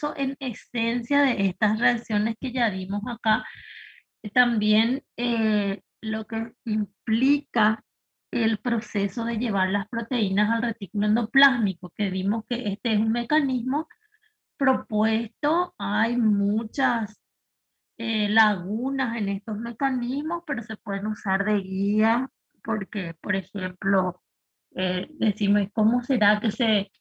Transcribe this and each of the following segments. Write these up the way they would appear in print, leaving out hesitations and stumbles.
proceso en esencia de estas reacciones que ya vimos acá, también lo que implica el proceso de llevar las proteínas al retículo endoplásmico, que vimos que este es un mecanismo propuesto, hay muchas lagunas en estos mecanismos, pero se pueden usar de guía porque, por ejemplo, decimos, ¿cómo será que se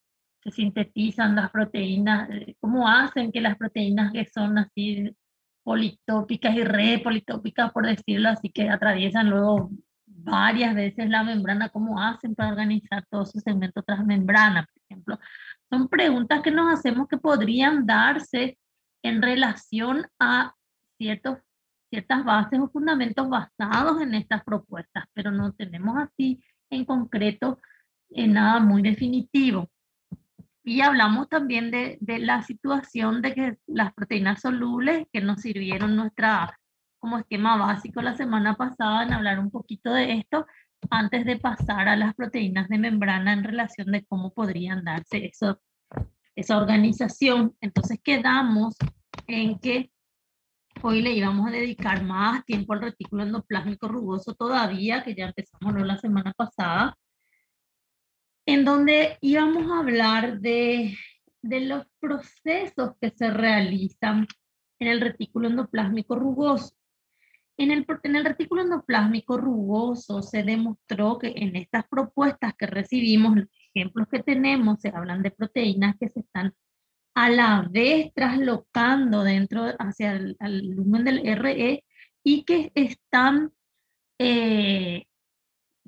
sintetizan las proteínas? ¿Cómo hacen que las proteínas que son así politópicas y re politópicas, por decirlo así, que atraviesan luego varias veces la membrana, cómo hacen para organizar todos sus segmentos transmembrana, por ejemplo? Son preguntas que nos hacemos que podrían darse en relación a ciertos, ciertas bases o fundamentos basados en estas propuestas, pero no tenemos así en concreto nada muy definitivo. Y hablamos también de la situación de que las proteínas solubles que nos sirvieron nuestra, como esquema básico la semana pasada, en hablar un poquito de esto, antes de pasar a las proteínas de membrana en relación de cómo podrían darse eso, esa organización. Entonces quedamos en que hoy le íbamos a dedicar más tiempo al retículo endoplásmico rugoso todavía, que ya empezamos la semana pasada, en donde íbamos a hablar de los procesos que se realizan en el retículo endoplásmico rugoso. En el retículo endoplásmico rugoso se demostró que en estas propuestas que recibimos, los ejemplos que tenemos, se hablan de proteínas que se están a la vez traslocando dentro hacia el lumen del RE y que están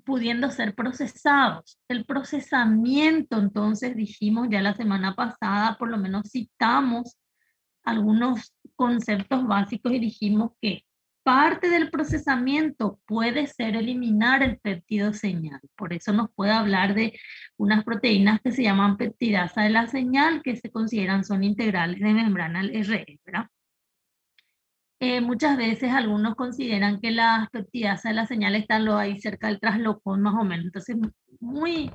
pudiendo ser procesados. El procesamiento, entonces dijimos ya la semana pasada, por lo menos citamos algunos conceptos básicos y dijimos que parte del procesamiento puede ser eliminar el péptido señal. Por eso nos puede hablar de unas proteínas que se llaman peptidasa de la señal, que se consideran son integrales de membrana al RE, ¿verdad? Muchas veces algunos consideran que las peptidasas de la señal están ahí cerca del traslocón más o menos. Entonces, muy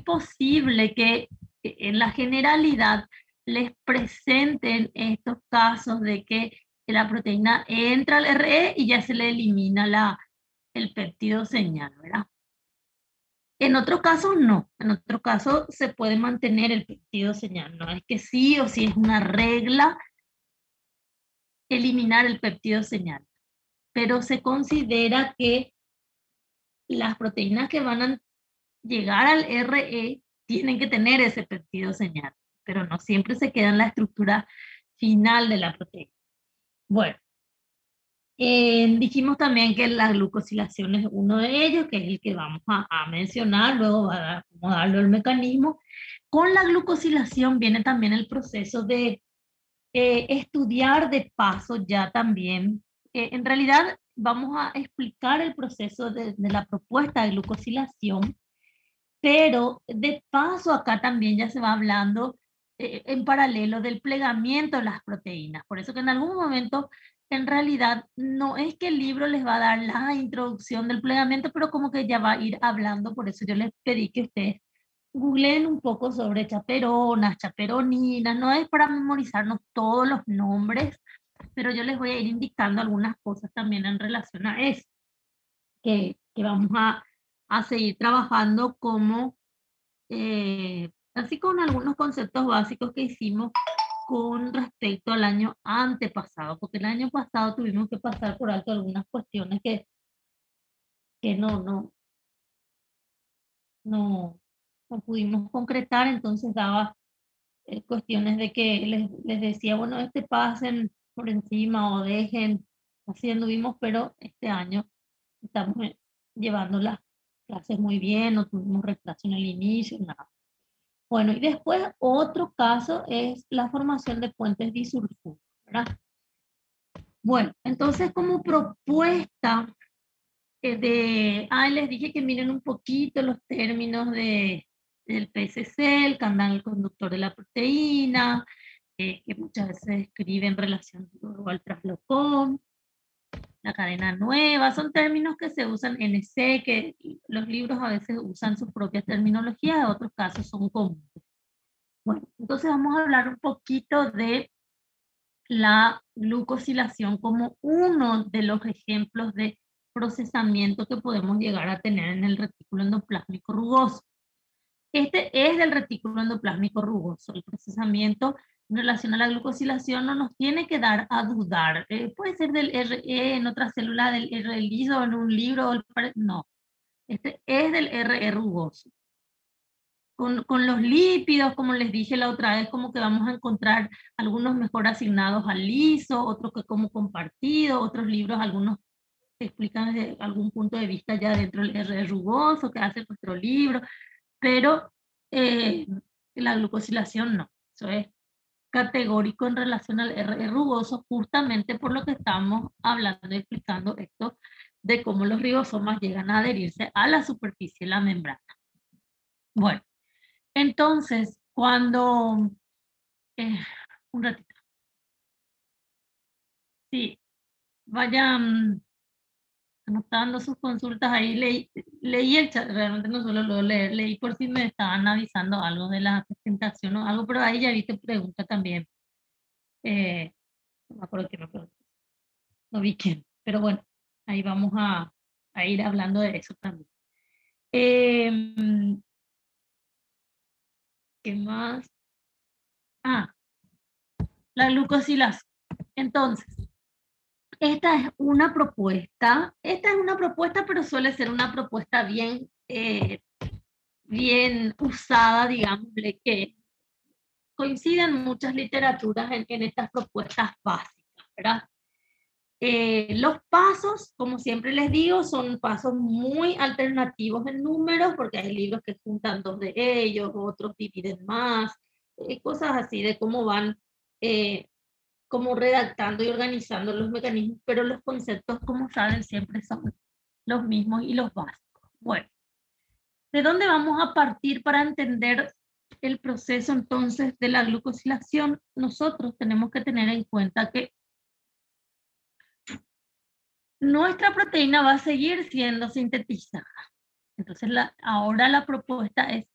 posible que en la generalidad les presenten estos casos de que la proteína entra al RE y ya se le elimina el péptido señal, ¿verdad? En otro caso, no. En otro caso, se puede mantener el péptido señal. No es que sí o sí es una regla eliminar el péptido señal, pero se considera que las proteínas que van a llegar al RE tienen que tener ese péptido señal, pero no siempre se queda en la estructura final de la proteína. Bueno, dijimos también que la glucosilación es uno de ellos, que es el que vamos a mencionar, luego vamos a darle el mecanismo. Con la glucosilación viene también el proceso de estudiar de paso ya también. En realidad vamos a explicar el proceso de la propuesta de glucosilación, pero de paso acá también ya se va hablando en paralelo del plegamiento de las proteínas. Por eso que en algún momento, en realidad, no es que el libro les va a dar la introducción del plegamiento, pero como que ya va a ir hablando. Por eso yo les pedí que ustedes googleen un poco sobre chaperonas, chaperoninas. No es para memorizarnos todos los nombres, pero yo les voy a ir indicando algunas cosas también en relación a eso, que vamos a seguir trabajando como, así con algunos conceptos básicos que hicimos con respecto al año antepasado, porque el año pasado tuvimos que pasar por alto algunas cuestiones que no pudimos concretar, entonces daba cuestiones de que les decía, bueno, pasen por encima o dejen, así anduvimos, pero este año estamos llevando las clases muy bien, no tuvimos retraso en el inicio, nada. Bueno, y después otro caso es la formación de puentes disulfuro, ¿verdad? Bueno, entonces como propuesta les dije que miren un poquito los términos del PSC, el canal conductor de la proteína, que muchas veces se describe en relación al traslocón, la cadena nueva, son términos que se usan en EC, que los libros a veces usan sus propias terminologías, en otros casos son comunes. Bueno, entonces vamos a hablar un poquito de la glucosilación como uno de los ejemplos de procesamiento que podemos llegar a tener en el retículo endoplásmico rugoso. Este es del retículo endoplásmico rugoso. El procesamiento en relación a la glucosilación no nos tiene que dar a dudar. Puede ser del RE en otra célula, del RE liso en un libro. No, este es del RE rugoso. Con los lípidos, como les dije la otra vez, como que vamos a encontrar algunos mejor asignados al liso, otros que como compartido, otros libros, algunos que explican desde algún punto de vista ya dentro del RE rugoso, que hace nuestro libro, pero la glucosilación no. Eso es categórico en relación al RE rugoso, justamente por lo que estamos hablando y explicando esto de cómo los ribosomas llegan a adherirse a la superficie de la membrana. Bueno, entonces, cuando... un ratito. Sí, vayan anotando sus consultas ahí. Leí el chat, realmente no solo lo leer, leí por si me estaban avisando algo de la presentación o algo, pero ahí ya vi que pregunta también. No me acuerdo quién me preguntó. No vi quién, pero bueno, ahí vamos a ir hablando de eso también. ¿Qué más? Ah, la glucosilasa. Entonces, esta es una propuesta, pero suele ser una propuesta bien usada, digámosle, que coinciden muchas literaturas en estas propuestas básicas, ¿verdad? Los pasos, como siempre les digo, son pasos muy alternativos en números, porque hay libros que juntan dos de ellos, otros dividen más, cosas así de cómo van como redactando y organizando los mecanismos, pero los conceptos, como saben, siempre son los mismos y los básicos. Bueno, ¿de dónde vamos a partir para entender el proceso entonces de la glucosilación? Nosotros tenemos que tener en cuenta que nuestra proteína va a seguir siendo sintetizada. Entonces, ahora la propuesta es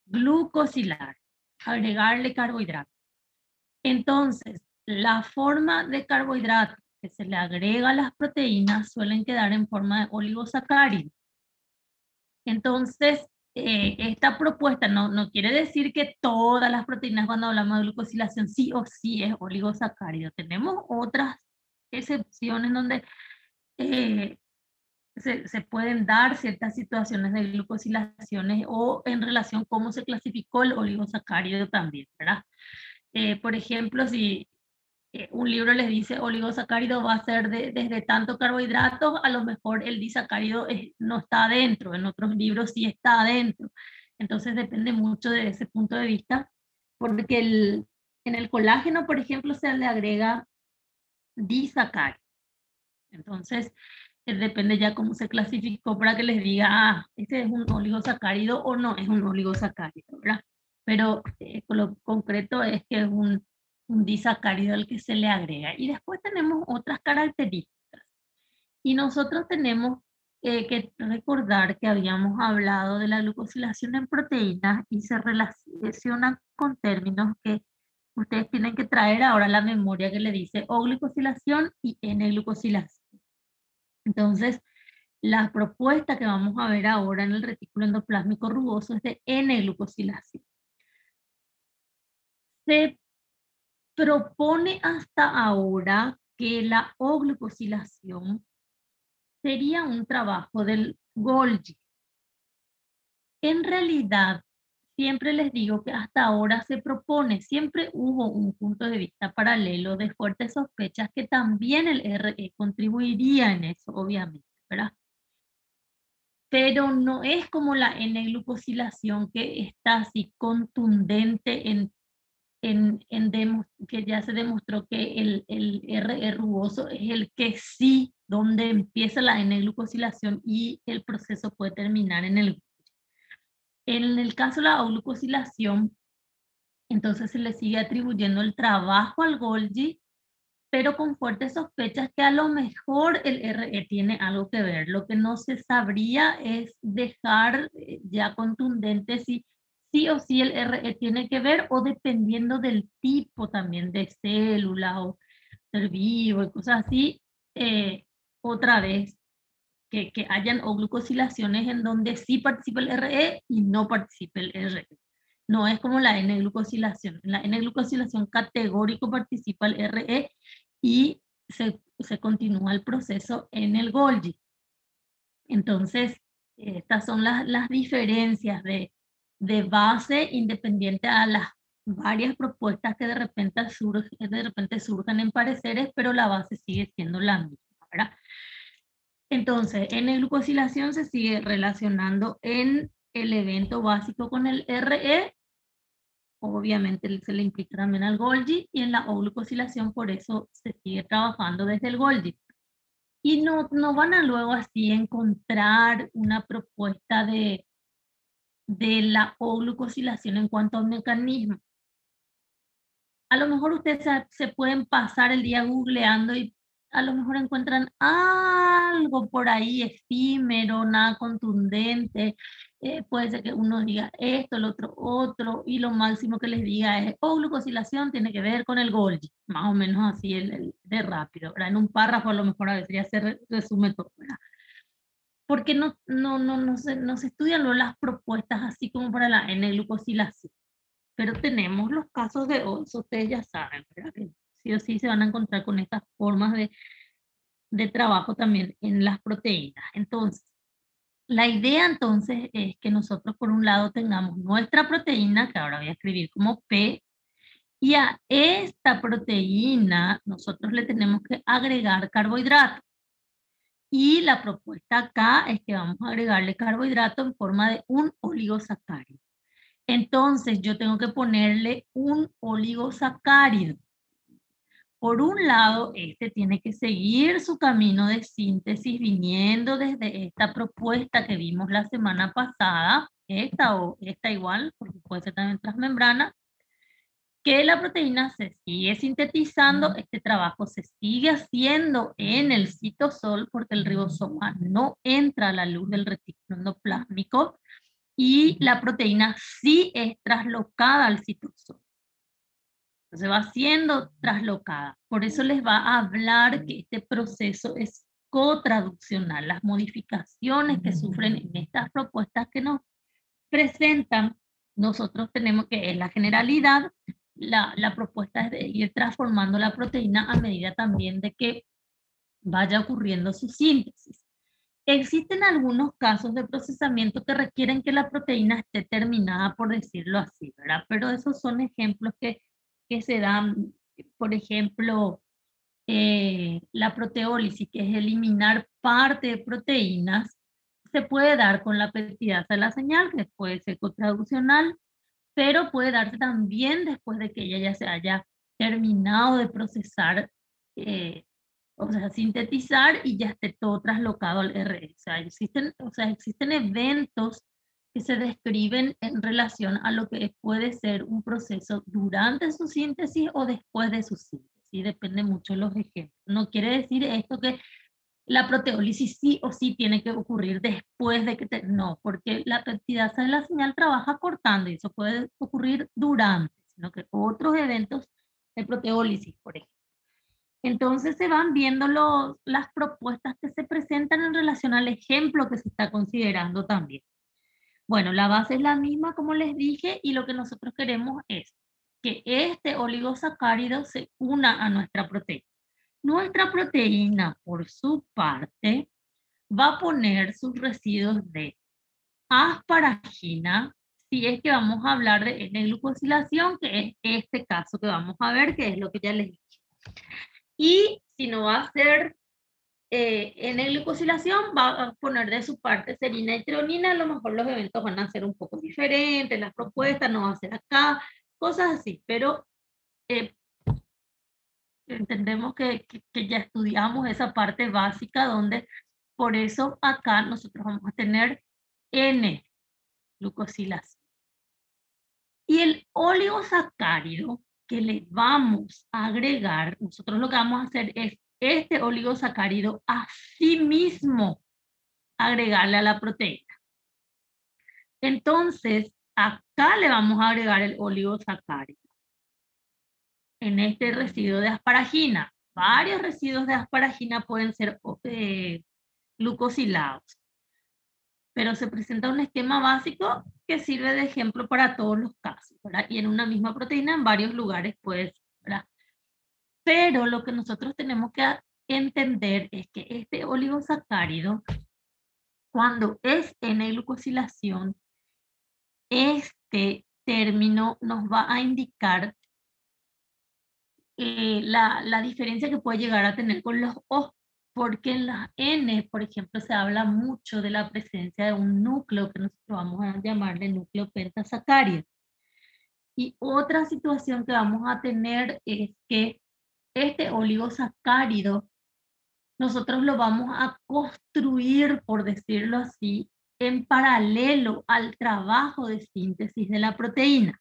glucosilar, agregarle carbohidratos. Entonces, la forma de carbohidratos que se le agrega a las proteínas suelen quedar en forma de oligosacáridos. Entonces, esta propuesta no quiere decir que todas las proteínas, cuando hablamos de glucosilación, sí o sí es oligosacárido. Tenemos otras excepciones donde se pueden dar ciertas situaciones de glucosilaciones o en relación a cómo se clasificó el oligosacárido también, ¿verdad? Por ejemplo, si un libro les dice oligosacárido va a ser desde tanto carbohidratos, a lo mejor el disacárido no está adentro, en otros libros sí está adentro. Entonces depende mucho de ese punto de vista, porque en el colágeno, por ejemplo, se le agrega disacárido. Entonces, depende ya cómo se clasificó para que les diga, este es un oligosacárido o no es un oligosacárido, ¿verdad? Pero con lo concreto es que es un disacárido al que se le agrega. Y después tenemos otras características. Y nosotros tenemos que recordar que habíamos hablado de la glucosilación en proteínas y se relaciona con términos que ustedes tienen que traer ahora a la memoria, que le dice O-glucosilación y N-glucosilación. Entonces, la propuesta que vamos a ver ahora en el retículo endoplásmico rugoso es de N-glucosilación. Se propone hasta ahora que la O-glucosilación sería un trabajo del Golgi. En realidad, siempre les digo que hasta ahora se propone, siempre hubo un punto de vista paralelo de fuertes sospechas que también el RE contribuiría en eso, obviamente, ¿verdad? Pero no es como la N-glucosilación que está así contundente que ya se demostró que el RE rugoso es el que sí, donde empieza la N-glucosilación y el proceso puede terminar en el... En el caso de la glucosilación, entonces se le sigue atribuyendo el trabajo al Golgi, pero con fuertes sospechas que a lo mejor el RE tiene algo que ver. Lo que no se sabría es dejar ya contundente si sí o sí el RE tiene que ver, o dependiendo del tipo también de célula o ser vivo y cosas así, otra vez que hayan o glucosilaciones en donde sí participa el RE y no participa el RE. No es como la N-glucosilación. En la N-glucosilación categórico participa el RE y se continúa el proceso en el Golgi. Entonces, estas son las diferencias de base independiente a las varias propuestas que de repente surgen en pareceres, pero la base sigue siendo la misma, ¿verdad? Entonces, en la glucosilación se sigue relacionando en el evento básico con el RE, obviamente se le implica también al Golgi, y en la O-glucosilación por eso se sigue trabajando desde el Golgi. Y no van a luego así encontrar una propuesta de la O-glucosilación en cuanto al mecanismo. A lo mejor ustedes se pueden pasar el día googleando y a lo mejor encuentran algo por ahí efímero, nada contundente. Puede ser que uno diga esto, el otro, y lo máximo que les diga es, glucosilación tiene que ver con el Golgi, más o menos así de rápido, ¿verdad? En un párrafo a lo mejor a veces ya se resume todo, ¿verdad? Porque no se estudian luego las propuestas así como para la N-glucosilación. Pero tenemos los casos de OLS, ustedes ya saben, ¿verdad? Que sí o sí se van a encontrar con estas formas de trabajo también en las proteínas. Entonces, la idea entonces es que nosotros por un lado tengamos nuestra proteína, que ahora voy a escribir como P, y a esta proteína nosotros le tenemos que agregar carbohidratos. Y la propuesta acá es que vamos a agregarle carbohidrato en forma de un oligosacárido. Entonces yo tengo que ponerle un oligosacárido. Por un lado, este tiene que seguir su camino de síntesis viniendo desde esta propuesta que vimos la semana pasada, esta o esta igual, porque puede ser también transmembrana, que la proteína se sigue sintetizando, este trabajo se sigue haciendo en el citosol porque el ribosoma no entra a la luz del retículo endoplásmico y la proteína sí es traslocada al citosol. Entonces va siendo traslocada. Por eso les va a hablar que este proceso es cotraduccional. Las modificaciones que sufren en estas propuestas que nos presentan, nosotros tenemos que, en la generalidad, la propuesta es de ir transformando la proteína a medida también de que vaya ocurriendo su síntesis. Existen algunos casos de procesamiento que requieren que la proteína esté terminada, por decirlo así, ¿verdad? Pero esos son ejemplos que se dan, por ejemplo, la proteólisis, que es eliminar parte de proteínas, se puede dar con la peptidasa de la señal, que puede ser cotraduccional, pero puede darse también después de que ella ya se haya terminado de procesar, o sea, sintetizar y ya esté todo traslocado al RE. O sea, existen eventos que se describen en relación a lo que puede ser un proceso durante su síntesis o después de su síntesis. Depende mucho de los ejemplos. No quiere decir esto que la proteólisis sí o sí tiene que ocurrir después de que no, porque la peptidasa de la señal trabaja cortando y eso puede ocurrir durante, sino que otros eventos de proteólisis, por ejemplo. Entonces se van viendo las propuestas que se presentan en relación al ejemplo que se está considerando también. Bueno, la base es la misma como les dije y lo que nosotros queremos es que este oligosacárido se una a nuestra proteína. Nuestra proteína, por su parte, va a poner sus residuos de asparagina, si es que vamos a hablar de N-glucosilación, que es este caso que vamos a ver, que es lo que ya les dije. Y si no va a ser N-glucosilación, va a poner de su parte serina y treonina, a lo mejor los eventos van a ser un poco diferentes, las propuestas no va a ser acá, cosas así, pero entendemos que ya estudiamos esa parte básica donde por eso acá nosotros vamos a tener N-glucosilación. Y el oligosacárido que le vamos a agregar, nosotros lo que vamos a hacer es este oligosacárido a sí mismo agregarle a la proteína. Entonces, acá le vamos a agregar el oligosacárido. En este residuo de asparagina, varios residuos de asparagina pueden ser glucosilados, pero se presenta un esquema básico que sirve de ejemplo para todos los casos, ¿verdad? Y en una misma proteína en varios lugares puede ser, ¿verdad? Pero lo que nosotros tenemos que entender es que este oligosacárido, cuando es N-glucosilación, este término nos va a indicar la diferencia que puede llegar a tener con los O, porque en las N, por ejemplo, se habla mucho de la presencia de un núcleo que nosotros vamos a llamarle núcleo pentasacárido. Y otra situación que vamos a tener es que este oligosacárido nosotros lo vamos a construir, por decirlo así, en paralelo al trabajo de síntesis de la proteína.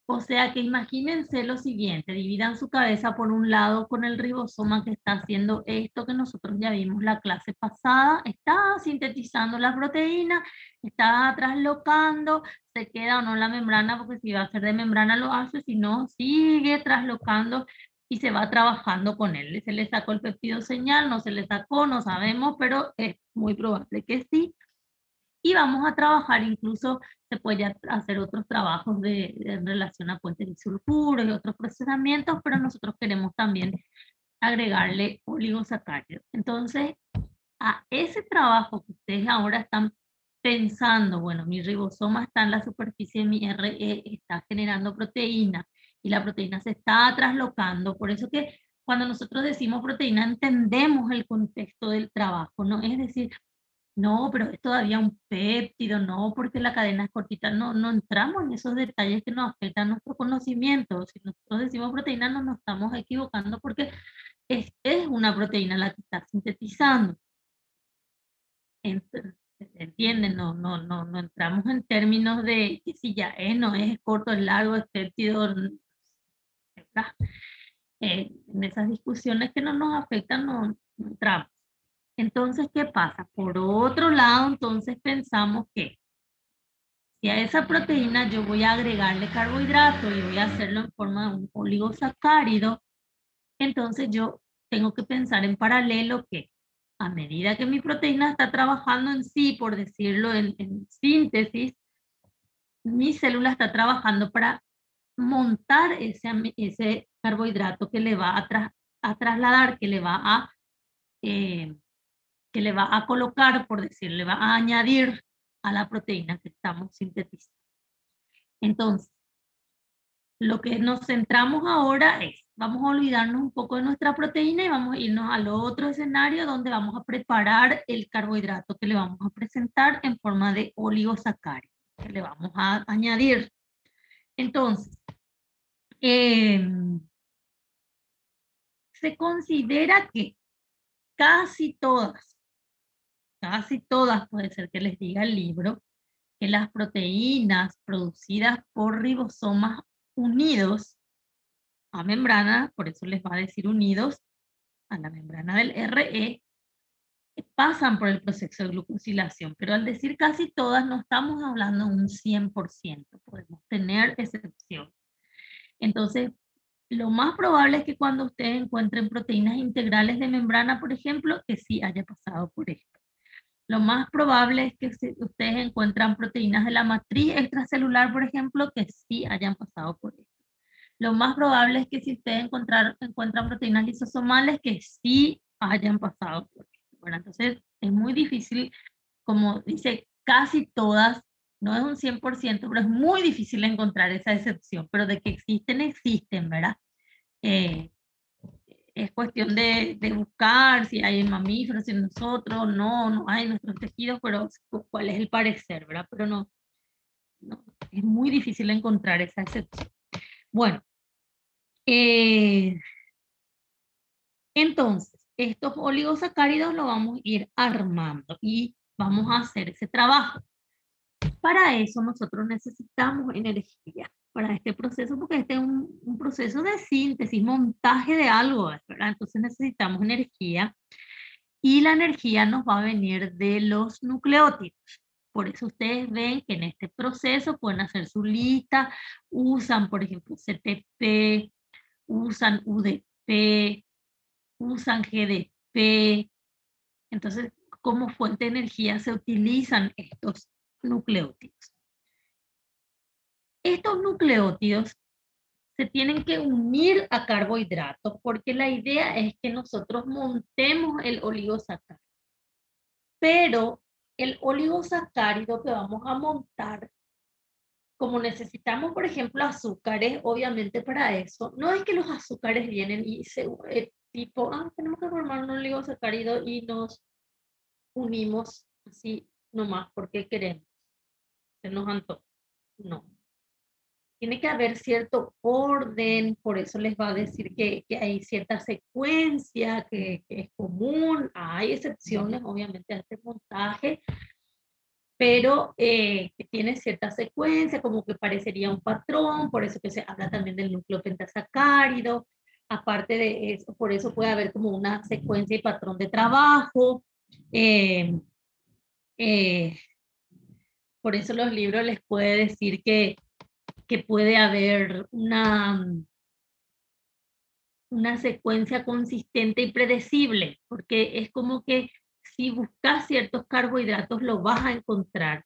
O sea que imagínense lo siguiente, dividan su cabeza por un lado con el ribosoma que está haciendo esto que nosotros ya vimos la clase pasada, está sintetizando la proteína, está traslocando, se queda o no la membrana, porque si va a ser de membrana lo hace, si no, sigue traslocando y se va trabajando con él. Se le sacó el péptido señal, no se le sacó, no sabemos, pero es muy probable que sí. Y vamos a trabajar, incluso se puede hacer otros trabajos en relación a puentes disulfuros y otros procesamientos, pero nosotros queremos también agregarle oligosacáridos. Entonces, a ese trabajo que ustedes ahora están pensando, bueno, mi ribosoma está en la superficie de mi RE, está generando proteína y la proteína se está traslocando, por eso que cuando nosotros decimos proteína entendemos el contexto del trabajo, ¿no? Es decir, no, pero es todavía un péptido, no, porque la cadena es cortita, no, no entramos en esos detalles que nos afectan nuestro conocimiento. Si nosotros decimos proteína, no nos estamos equivocando porque es una proteína la que está sintetizando. Entonces, ¿entienden? No entramos en términos de que si ya es, no es corto, es largo, es péptido, ¿verdad? En esas discusiones que no nos afectan, no entramos. Entonces, ¿qué pasa? Por otro lado, entonces pensamos que si a esa proteína yo voy a agregarle carbohidrato y voy a hacerlo en forma de un oligosacárido, entonces yo tengo que pensar en paralelo que a medida que mi proteína está trabajando en sí, por decirlo en síntesis, mi célula está trabajando para montar ese carbohidrato que le va a trasladar, eh, que le va a colocar, por decirlo, le va a añadir a la proteína que estamos sintetizando. Entonces, lo que nos centramos ahora es, vamos a olvidarnos un poco de nuestra proteína y vamos a irnos al otro escenario donde vamos a preparar el carbohidrato que le vamos a presentar en forma de oligosacárido, que le vamos a añadir. Entonces, se considera que casi todas, puede ser que les diga el libro, que las proteínas producidas por ribosomas unidos a membrana, por eso les va a decir unidos a la membrana del RE, pasan por el proceso de glucosilación, pero al decir casi todas no estamos hablando de un 100%, podemos tener excepciones. Entonces, lo más probable es que cuando ustedes encuentren proteínas integrales de membrana, por ejemplo, que sí haya pasado por esto. Lo más probable es que si ustedes encuentran proteínas de la matriz extracelular, por ejemplo, que sí hayan pasado por esto. Lo más probable es que si ustedes encuentran proteínas lisosomales, que sí hayan pasado por esto. Bueno, entonces es muy difícil, como dice, casi todas, no es un 100%, pero es muy difícil encontrar esa excepción, pero de que existen, ¿verdad? Es cuestión de buscar si hay en mamíferos, si en nosotros, no hay en nuestros tejidos, pero cuál es el parecer, ¿verdad? Pero no, es muy difícil encontrar esa excepción. Bueno, entonces, estos oligosacáridos lo vamos a ir armando y vamos a hacer ese trabajo. Para eso nosotros necesitamos energía para este proceso, porque este es un proceso de síntesis, montaje de algo, ¿verdad? Entonces necesitamos energía y la energía nos va a venir de los nucleótidos. Por eso ustedes ven que en este proceso pueden hacer su lista, usan, por ejemplo, CTP, usan UDP, usan GDP. Entonces, como fuente de energía se utilizan estos nucleótidos. Estos nucleótidos se tienen que unir a carbohidratos porque la idea es que nosotros montemos el oligosacárido. Pero el oligosacárido que vamos a montar, como necesitamos, por ejemplo, azúcares, obviamente para eso, no es que los azúcares vienen y se, tipo, tenemos que formar un oligosacárido y nos unimos así nomás porque queremos, se nos antoja. No. Tiene que haber cierto orden, por eso les va a decir que hay cierta secuencia que es común, hay excepciones obviamente a este montaje, pero que tiene cierta secuencia, como que parecería un patrón, por eso que se habla también del núcleo pentasacárido, aparte de eso, por eso puede haber como una secuencia y patrón de trabajo, eh, eh, por eso los libros les puede decir que puede haber una secuencia consistente y predecible, porque es como que si buscas ciertos carbohidratos lo vas a encontrar,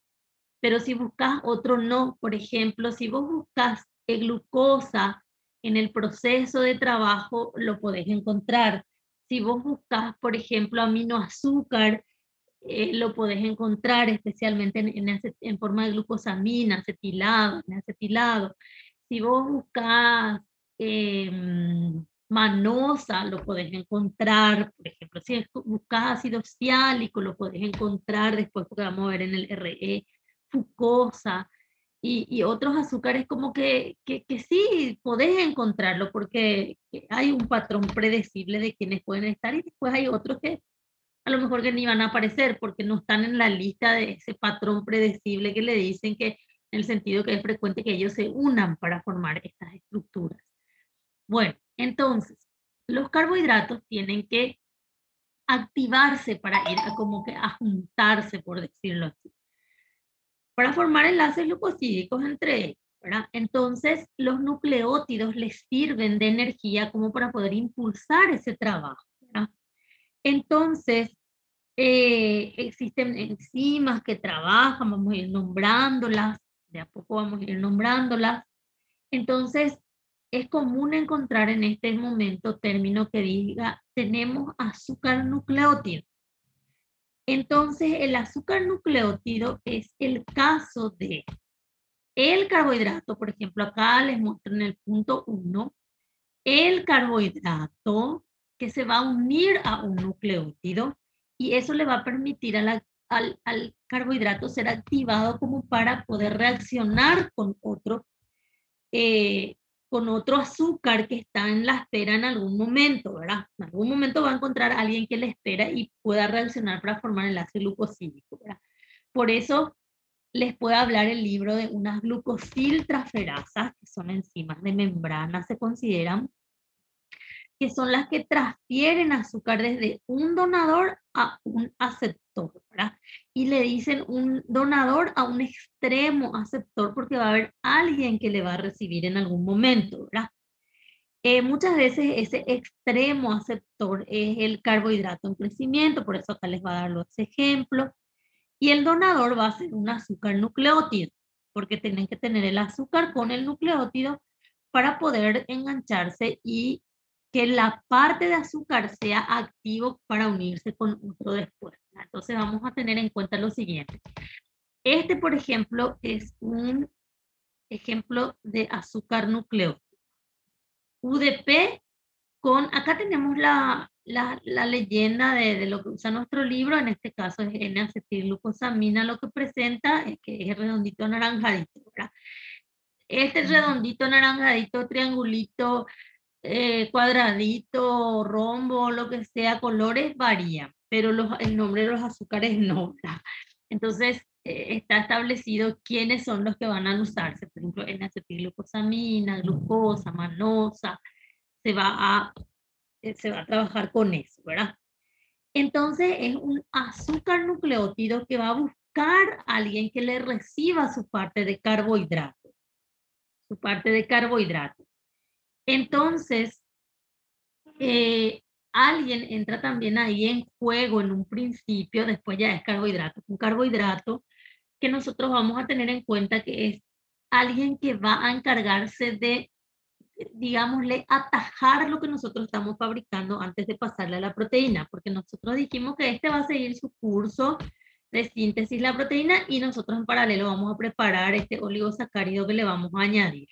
pero si buscas otro no. Por ejemplo, si vos buscas glucosa en el proceso de trabajo, lo podés encontrar. Si vos buscas, por ejemplo, aminoazúcar, lo podés encontrar especialmente en forma de glucosamina, acetilado, en acetilado. Si vos buscas manosa, lo podés encontrar, por ejemplo, si buscas ácido ciálico, lo podés encontrar después, porque vamos a ver en el RE, fucosa, y otros azúcares como que sí podés encontrarlo, porque hay un patrón predecible de quienes pueden estar, y después hay otros que a lo mejor que ni van a aparecer porque no están en la lista de ese patrón predecible que le dicen, que en el sentido que es frecuente que ellos se unan para formar estas estructuras. Bueno, entonces, los carbohidratos tienen que activarse para ir a como que a juntarse, por decirlo así, para formar enlaces glucosídicos entre ellos, ¿verdad? Entonces, los nucleótidos les sirven de energía como para poder impulsar ese trabajo, ¿verdad? Entonces, existen enzimas que trabajan, vamos a ir nombrándolas, de a poco vamos a ir nombrándolas. Entonces, es común encontrar en este momento término que diga, tenemos azúcar nucleótido. Entonces, el azúcar nucleótido es el caso de el carbohidrato, por ejemplo, acá les muestro en el punto 1, el carbohidrato que se va a unir a un nucleótido y eso le va a permitir al carbohidrato ser activado como para poder reaccionar con otro azúcar que está en la espera en algún momento, ¿verdad? En algún momento va a encontrar a alguien que le espera y pueda reaccionar para formar el enlace glucosídico, ¿verdad? Por eso les puedo hablar el libro de unas glucosiltraferasas, que son enzimas de membrana, se consideran, que son las que transfieren azúcar desde un donador a un aceptor, ¿verdad? Y le dicen un donador a un extremo aceptor porque va a haber alguien que le va a recibir en algún momento, ¿verdad? Muchas veces ese extremo aceptor es el carbohidrato en crecimiento, por eso acá les va a dar los ejemplos. Y el donador va a ser un azúcar nucleótido, porque tienen que tener el azúcar con el nucleótido para poder engancharse y que la parte de azúcar sea activo para unirse con otro después. Entonces vamos a tener en cuenta lo siguiente. Este, por ejemplo, es un ejemplo de azúcar nucleótido. UDP acá tenemos la leyenda de lo que usa nuestro libro, en este caso es N-acetilglucosamina, lo que presenta es que es redondito anaranjadito, ¿verdad? Este redondito anaranjadito, triangulito, cuadradito, rombo, lo que sea, colores varían, pero el nombre de los azúcares no, ¿verdad? Entonces, está establecido quiénes son los que van a usarse, por ejemplo, N-acetilglucosamina, glucosa, manosa, se va a trabajar con eso, ¿verdad? Entonces es un azúcar nucleótido que va a buscar a alguien que le reciba su parte de carbohidrato. Su parte de carbohidrato. Entonces, alguien entra también ahí en juego en un principio, después ya es carbohidrato. Un carbohidrato que nosotros vamos a tener en cuenta que es alguien que va a encargarse de, digámosle, atajar lo que nosotros estamos fabricando antes de pasarle a la proteína, porque nosotros dijimos que este va a seguir su curso de síntesis la proteína y nosotros en paralelo vamos a preparar este oligosacárido que le vamos a añadir.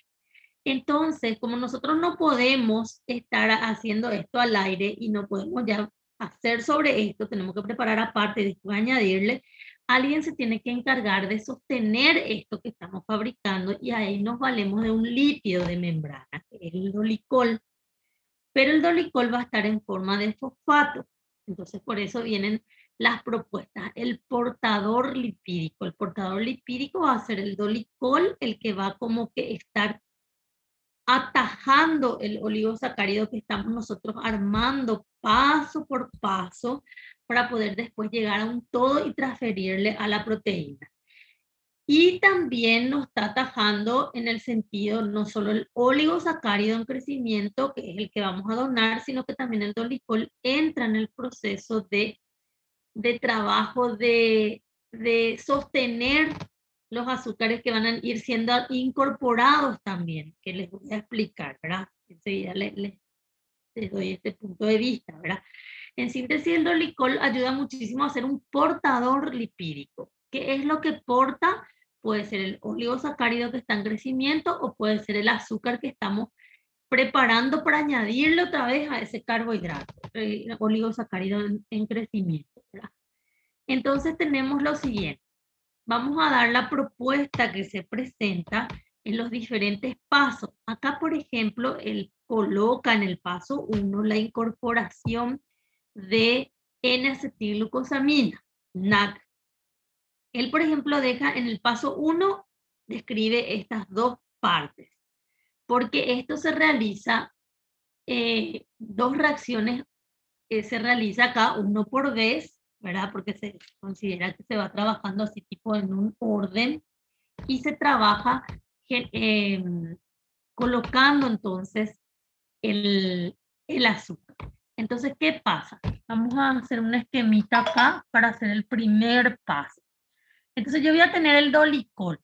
Entonces, como nosotros no podemos estar haciendo esto al aire y no podemos ya hacer sobre esto, tenemos que preparar aparte y después añadirle, alguien se tiene que encargar de sostener esto que estamos fabricando y ahí nos valemos de un lípido de membrana, que es el dolicol. Pero el dolicol va a estar en forma de fosfato. Entonces, por eso vienen las propuestas. El portador lipídico. El portador lipídico va a ser el dolicol, el que va como que estar atajando el oligosacárido que estamos nosotros armando paso por paso para poder después llegar a un todo y transferirle a la proteína. Y también nos está atajando en el sentido no solo el oligosacárido en crecimiento, que es el que vamos a donar, sino que también el dolicol entra en el proceso de trabajo de sostener los azúcares que van a ir siendo incorporados también, que les voy a explicar, ¿verdad? Enseguida les doy este punto de vista, ¿verdad? En síntesis, el dolicol ayuda muchísimo a ser un portador lipídico. ¿Qué es lo que porta? Puede ser el oligosacárido que está en crecimiento o puede ser el azúcar que estamos preparando para añadirle otra vez a ese carbohidrato, oligosacárido en crecimiento, ¿verdad? Entonces tenemos lo siguiente. Vamos a dar la propuesta que se presenta en los diferentes pasos. Acá, por ejemplo, él coloca en el paso 1 la incorporación de N-acetilglucosamina, NAC. Él, por ejemplo, deja en el paso 1, describe estas dos partes, porque esto se realiza, dos reacciones se realiza acá, uno por vez, ¿verdad? Porque se considera que se va trabajando así tipo en un orden y se trabaja colocando entonces el azúcar. Entonces, ¿qué pasa? Vamos a hacer un esquemita acá para hacer el primer paso. Entonces yo voy a tener el dolicol.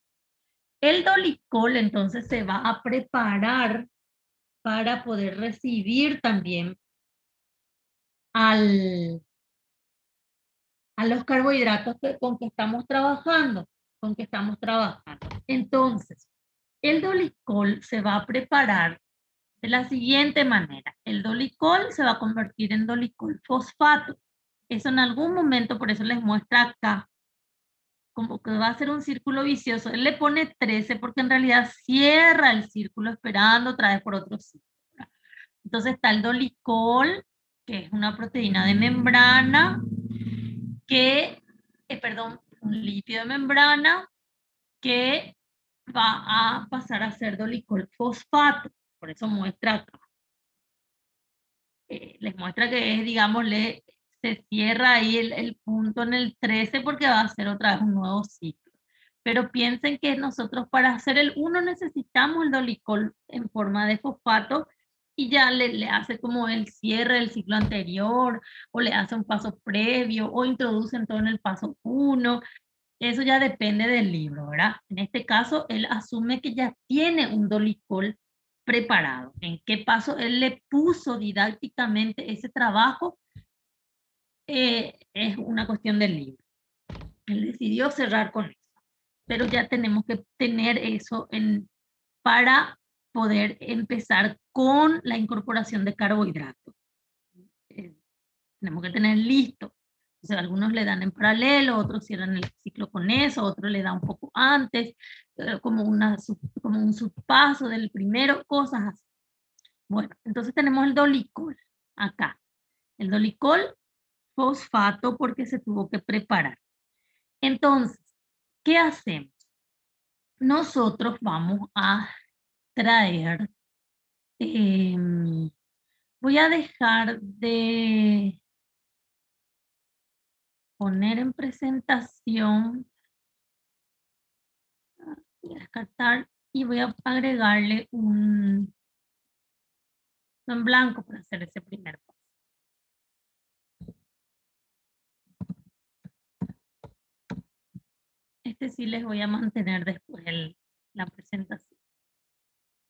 El dolicol entonces se va a preparar para poder recibir también a los carbohidratos con que estamos trabajando, Entonces, el dolicol se va a preparar de la siguiente manera. El dolicol se va a convertir en dolicol fosfato. Eso en algún momento, por eso les muestra acá, como que va a ser un círculo vicioso. Él le pone 13 porque en realidad cierra el círculo esperando otra vez por otro círculo. Entonces está el dolicol, que es una proteína de membrana, que, perdón, un lípido de membrana que va a pasar a ser dolicol fosfato. Por eso muestra acá. Les muestra que es, digámosle, se cierra ahí el punto en el 13 porque va a ser otra vez un nuevo ciclo. Pero piensen que nosotros para hacer el 1 necesitamos el dolicol en forma de fosfato y ya le hace como el cierre del ciclo anterior o le hace un paso previo o introducen todo en el paso 1. Eso ya depende del libro, ¿verdad? En este caso, él asume que ya tiene un dolicol preparado. ¿En qué paso él le puso didácticamente ese trabajo? Es una cuestión del libro. Él decidió cerrar con eso, pero ya tenemos que tener eso para poder empezar con la incorporación de carbohidratos. Tenemos que tener listo. Entonces, algunos le dan en paralelo, otros cierran el ciclo con eso, otros le dan un poco antes, como un subpaso del primero, cosas así. Bueno, entonces tenemos el dolicol acá. El dolicol fosfato porque se tuvo que preparar. Entonces, ¿qué hacemos? Nosotros vamos a traer, voy a dejar de poner en presentación Voy a descartar y voy a agregarle un en blanco para hacer ese primer paso. Este sí les voy a mantener después la presentación.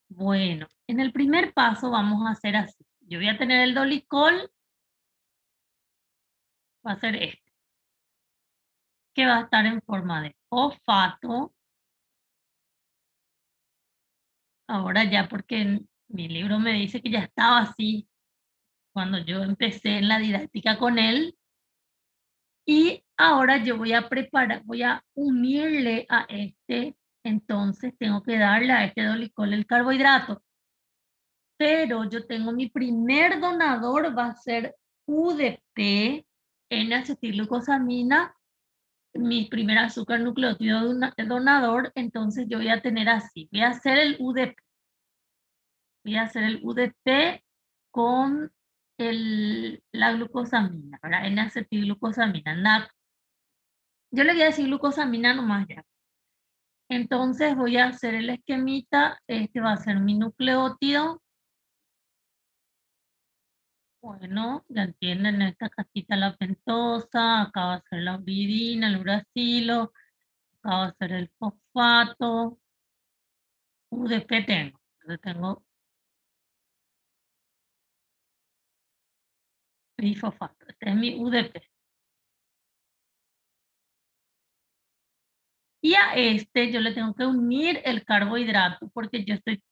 Bueno, en el primer paso vamos a hacer así. Yo voy a tener el dolicol, va a ser este, que va a estar en forma de fosfato. Ahora ya porque en mi libro me dice que ya estaba así cuando yo empecé en la didáctica con él. Y ahora yo voy a preparar, voy a unirle a este, entonces tengo que darle a este dolicol el carbohidrato. Pero yo tengo mi primer donador, va a ser UDP, N-acetilglucosamina, mi primer azúcar nucleótido donador, entonces yo voy a tener así, voy a hacer el UDP. Voy a hacer el UDP con la glucosamina, ¿verdad? N-acetilglucosamina, NAC. Yo le voy a decir glucosamina nomás ya. Entonces voy a hacer el esquemita, este va a ser mi nucleótido. Bueno, ya entienden, esta casita la pentosa, acá va a ser la uridina, el uracilo, acá va a ser el fosfato, UDP tengo, entonces tengo trifosfato, este es mi UDP. Y a este yo le tengo que unir el carbohidrato porque yo estoy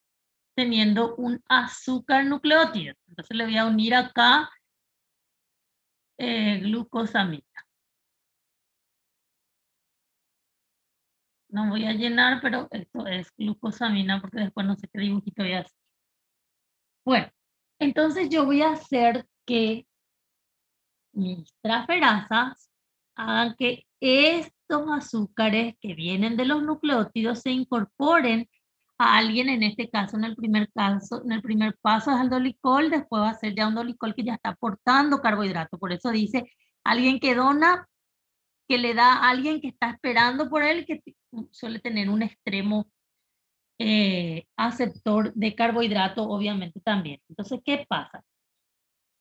teniendo un azúcar nucleótido. Entonces le voy a unir acá glucosamina. No voy a llenar, pero esto es glucosamina porque después no sé qué dibujito voy a hacer. Bueno, entonces yo voy a hacer que mis transferasas hagan que estos azúcares que vienen de los nucleótidos se incorporen a alguien, en este caso, en el primer paso es el dolicol, después va a ser ya un dolicol que ya está aportando carbohidrato. Por eso dice, alguien que dona, que le da a alguien que está esperando por él, que suele tener un extremo aceptor de carbohidrato, obviamente también. Entonces, ¿qué pasa?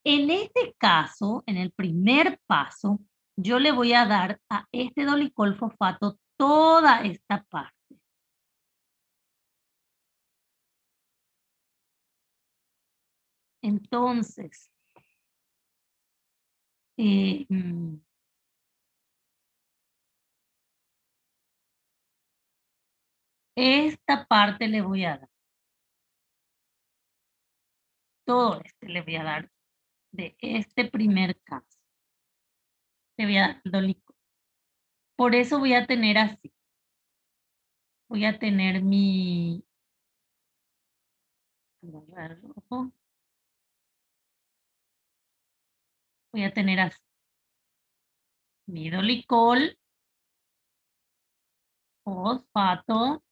En este caso, en el primer paso, yo le voy a dar a este dolicol fosfato toda esta parte. Entonces, eh, esta parte le voy a dar. Todo este le voy a dar de este primer caso. Le voy a dar el dolicol. Por eso voy a tener así. Voy a tener mi... Voy a tener así. Mi dolicol, fosfato.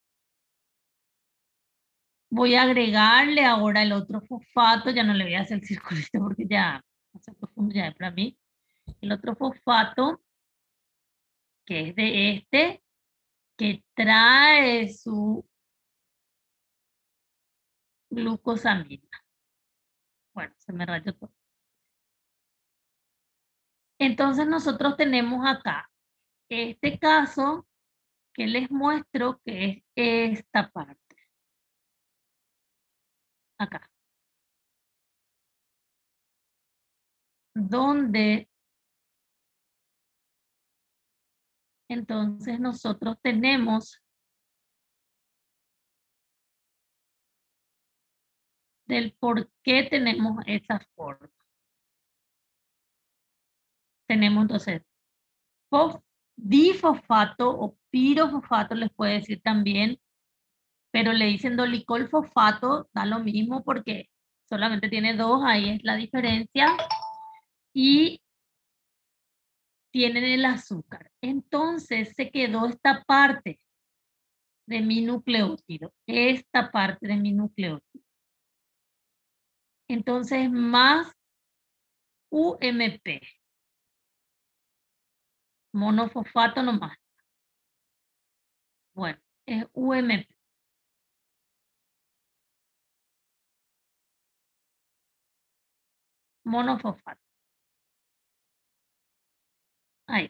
Voy a agregarle ahora el otro fosfato, ya no le voy a hacer el circulito porque ya no se profundo ya es para mí. El otro fosfato, que es de este, que trae su glucosamina. Bueno, se me rayó todo. Entonces nosotros tenemos acá este caso que les muestro que es esta parte. Acá. Donde entonces nosotros tenemos del por qué tenemos esa forma. Tenemos entonces difosfato o pirofosfato les puede decir también, pero le dicen dolicol fosfato, da lo mismo porque solamente tiene dos, ahí es la diferencia, y tienen el azúcar. Entonces se quedó esta parte de mi nucleótido, esta parte de mi nucleótido. Entonces más UMP, monofosfato nomás. Bueno, Es UMP. Monofosfato. Ahí.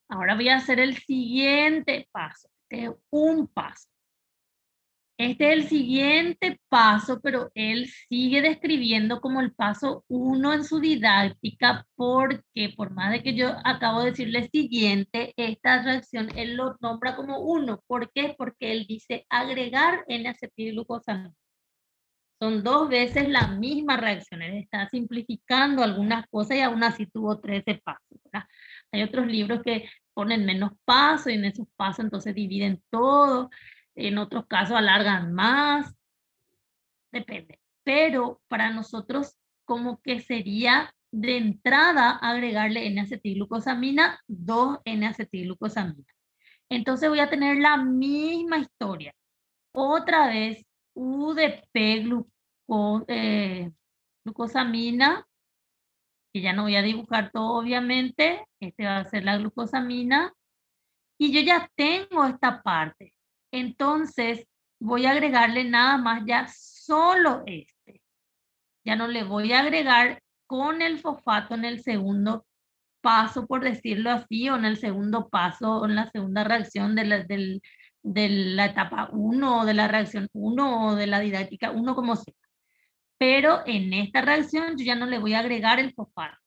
Ahora voy a hacer el siguiente paso. Este es un paso. Este es el siguiente paso, pero él sigue describiendo como el paso 1 en su didáctica, porque por más de que yo acabo de decirle siguiente, esta reacción él lo nombra como 1. ¿Por qué? Porque él dice agregar N-acetilglucosamina. Son 2 veces la misma reacción. Él está simplificando algunas cosas y aún así tuvo 13 pasos, ¿verdad? Hay otros libros que ponen menos pasos y en esos pasos entonces dividen todo. En otros casos alargan más. Depende. Pero para nosotros como que sería de entrada agregarle N-acetilglucosamina, 2 N-acetilglucosamina. Entonces voy a tener la misma historia. Otra vez UDP glucosamina, que ya no voy a dibujar todo obviamente, este va a ser la glucosamina, y yo ya tengo esta parte. Entonces voy a agregarle nada más ya solo este. Ya no le voy a agregar con el fosfato en el segundo paso, por decirlo así, o en el segundo paso, o en la segunda reacción de la etapa 1, o de la reacción 1, o de la didáctica 1, como sea. Pero en esta reacción yo ya no le voy a agregar el fosfato.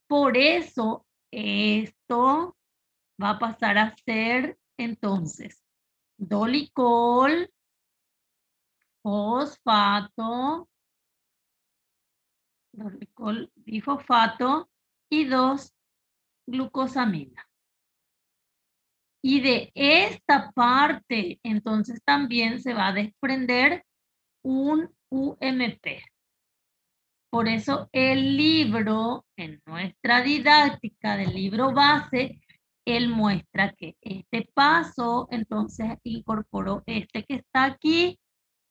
Por eso esto va a pasar a ser entonces dolicol, fosfato, dolicol bifosfato y 2 glucosamina. Y de esta parte, entonces también se va a desprender un UMP. Por eso el libro, en nuestra didáctica del libro base, él muestra que este paso, entonces incorporó este que está aquí,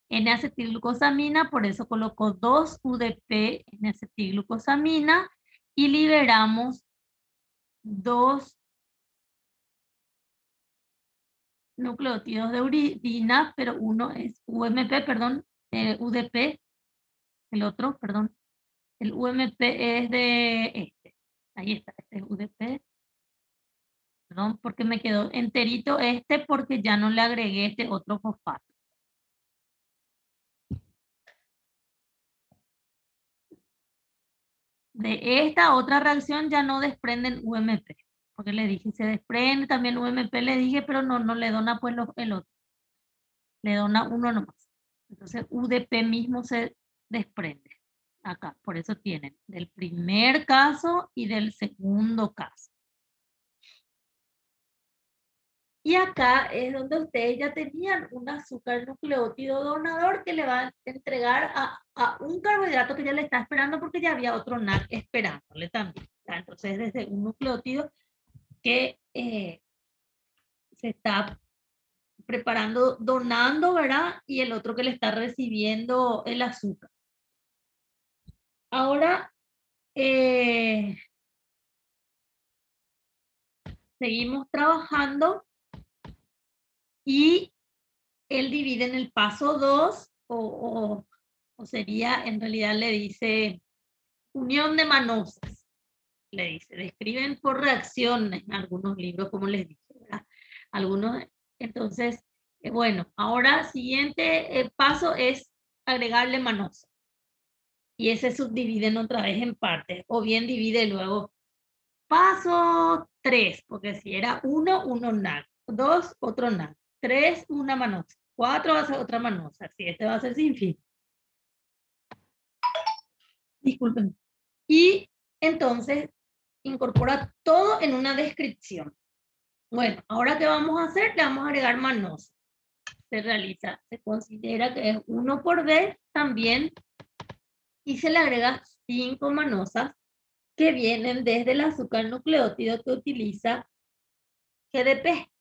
N-acetilglucosamina, por eso colocó 2 UDP N-acetilglucosamina y liberamos 2 nucleótidos de uridina, pero uno es UMP, perdón, UDP, el otro, perdón, el UMP es de este, ahí está, este es UDP, perdón, porque me quedó enterito este porque ya no le agregué este otro fosfato. De esta otra reacción ya no desprenden UMP, porque le dije, se desprende también UMP, le dije, pero no le dona pues el otro, le dona uno nomás. Entonces UDP mismo se desprende acá, por eso tienen del primer caso y del segundo caso. Y acá es donde ustedes ya tenían un azúcar nucleótido donador que le va a entregar a un carbohidrato que ya le está esperando porque ya había otro NAC esperándole también. Entonces desde un nucleótido que se está preparando, donando, ¿verdad? Y el otro que le está recibiendo el azúcar. Ahora, seguimos trabajando y él divide en el paso 2 o sería, en realidad le dice unión de manosas, le dice, describen por reacciones en algunos libros, como les dije, ¿verdad? Algunos, entonces, bueno, ahora siguiente paso es agregarle manosa. Y ese subdividen otra vez en partes, o bien divide luego paso 3, porque si era 1, uno NAC, 2, otro NAC, 3, una manosa, 4 va a ser otra manosa, si este va a ser sin fin. Disculpen. Y entonces incorpora todo en una descripción. Bueno, ahora ¿qué vamos a hacer? Le vamos a agregar manosa. Se realiza, se considera que es 1 por vez también y se le agrega 5 manosas que vienen desde el azúcar nucleótido que utiliza GDP.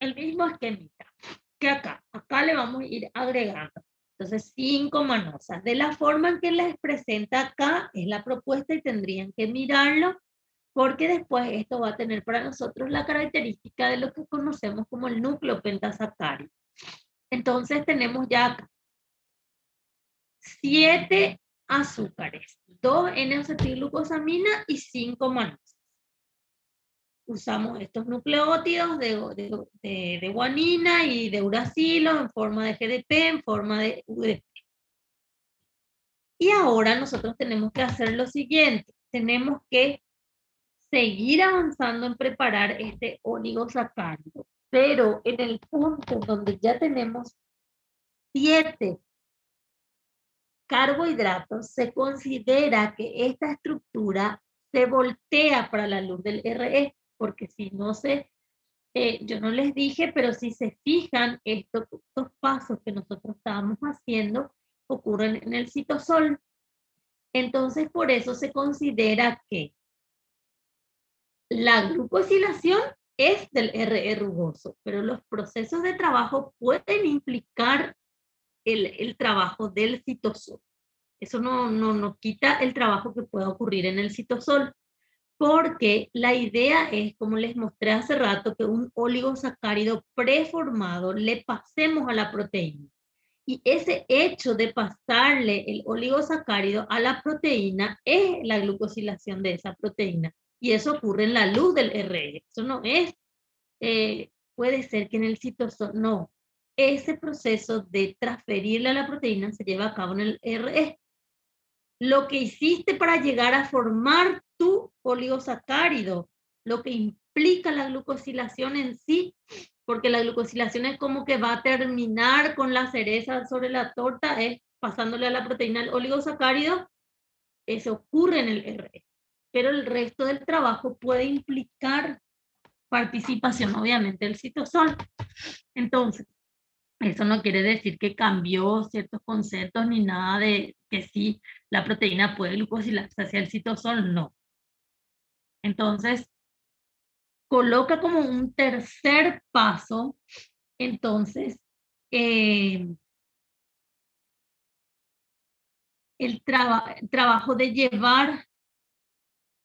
El mismo esquemita que acá. Acá le vamos a ir agregando. Entonces, 5 manosas. De la forma en que les presenta acá, es la propuesta y tendrían que mirarlo porque después esto va a tener para nosotros la característica de lo que conocemos como el núcleo pentasacárido. Entonces tenemos ya acá 7 azúcares, 2 N-acetilglucosamina y 5 manosas. Usamos estos nucleótidos de guanina y de uracilo en forma de GDP, en forma de UDP. Y ahora nosotros tenemos que hacer lo siguiente, tenemos que seguir avanzando en preparar este oligosacárido, pero en el punto donde ya tenemos 7 carbohidratos, se considera que esta estructura se voltea para la luz del RE, porque si no se, yo no les dije, pero si se fijan, estos pasos que nosotros estábamos haciendo ocurren en el citosol. Entonces, por eso se considera que la glucosilación es del RE rugoso, pero los procesos de trabajo pueden implicar el trabajo del citosol. Eso no quita el trabajo que pueda ocurrir en el citosol, porque la idea es, como les mostré hace rato, que un oligosacárido preformado le pasemos a la proteína. Y ese hecho de pasarle el oligosacárido a la proteína es la glucosilación de esa proteína. Y eso ocurre en la luz del RE. Eso no es, puede ser que en el citosol, no. Ese proceso de transferirle a la proteína se lleva a cabo en el RE. Lo que hiciste para llegar a formar tu oligosacárido, lo que implica la glucosilación en sí, porque la glucosilación es como que va a terminar con la cereza sobre la torta, es pasándole a la proteína el oligosacárido, eso ocurre en el RE. Pero el resto del trabajo puede implicar participación, obviamente, del citosol. Entonces, eso no quiere decir que cambió ciertos conceptos ni nada de que sí, la proteína puede glucosilarse hacia el citosol, no. Entonces, coloca como un tercer paso, entonces, el trabajo de llevar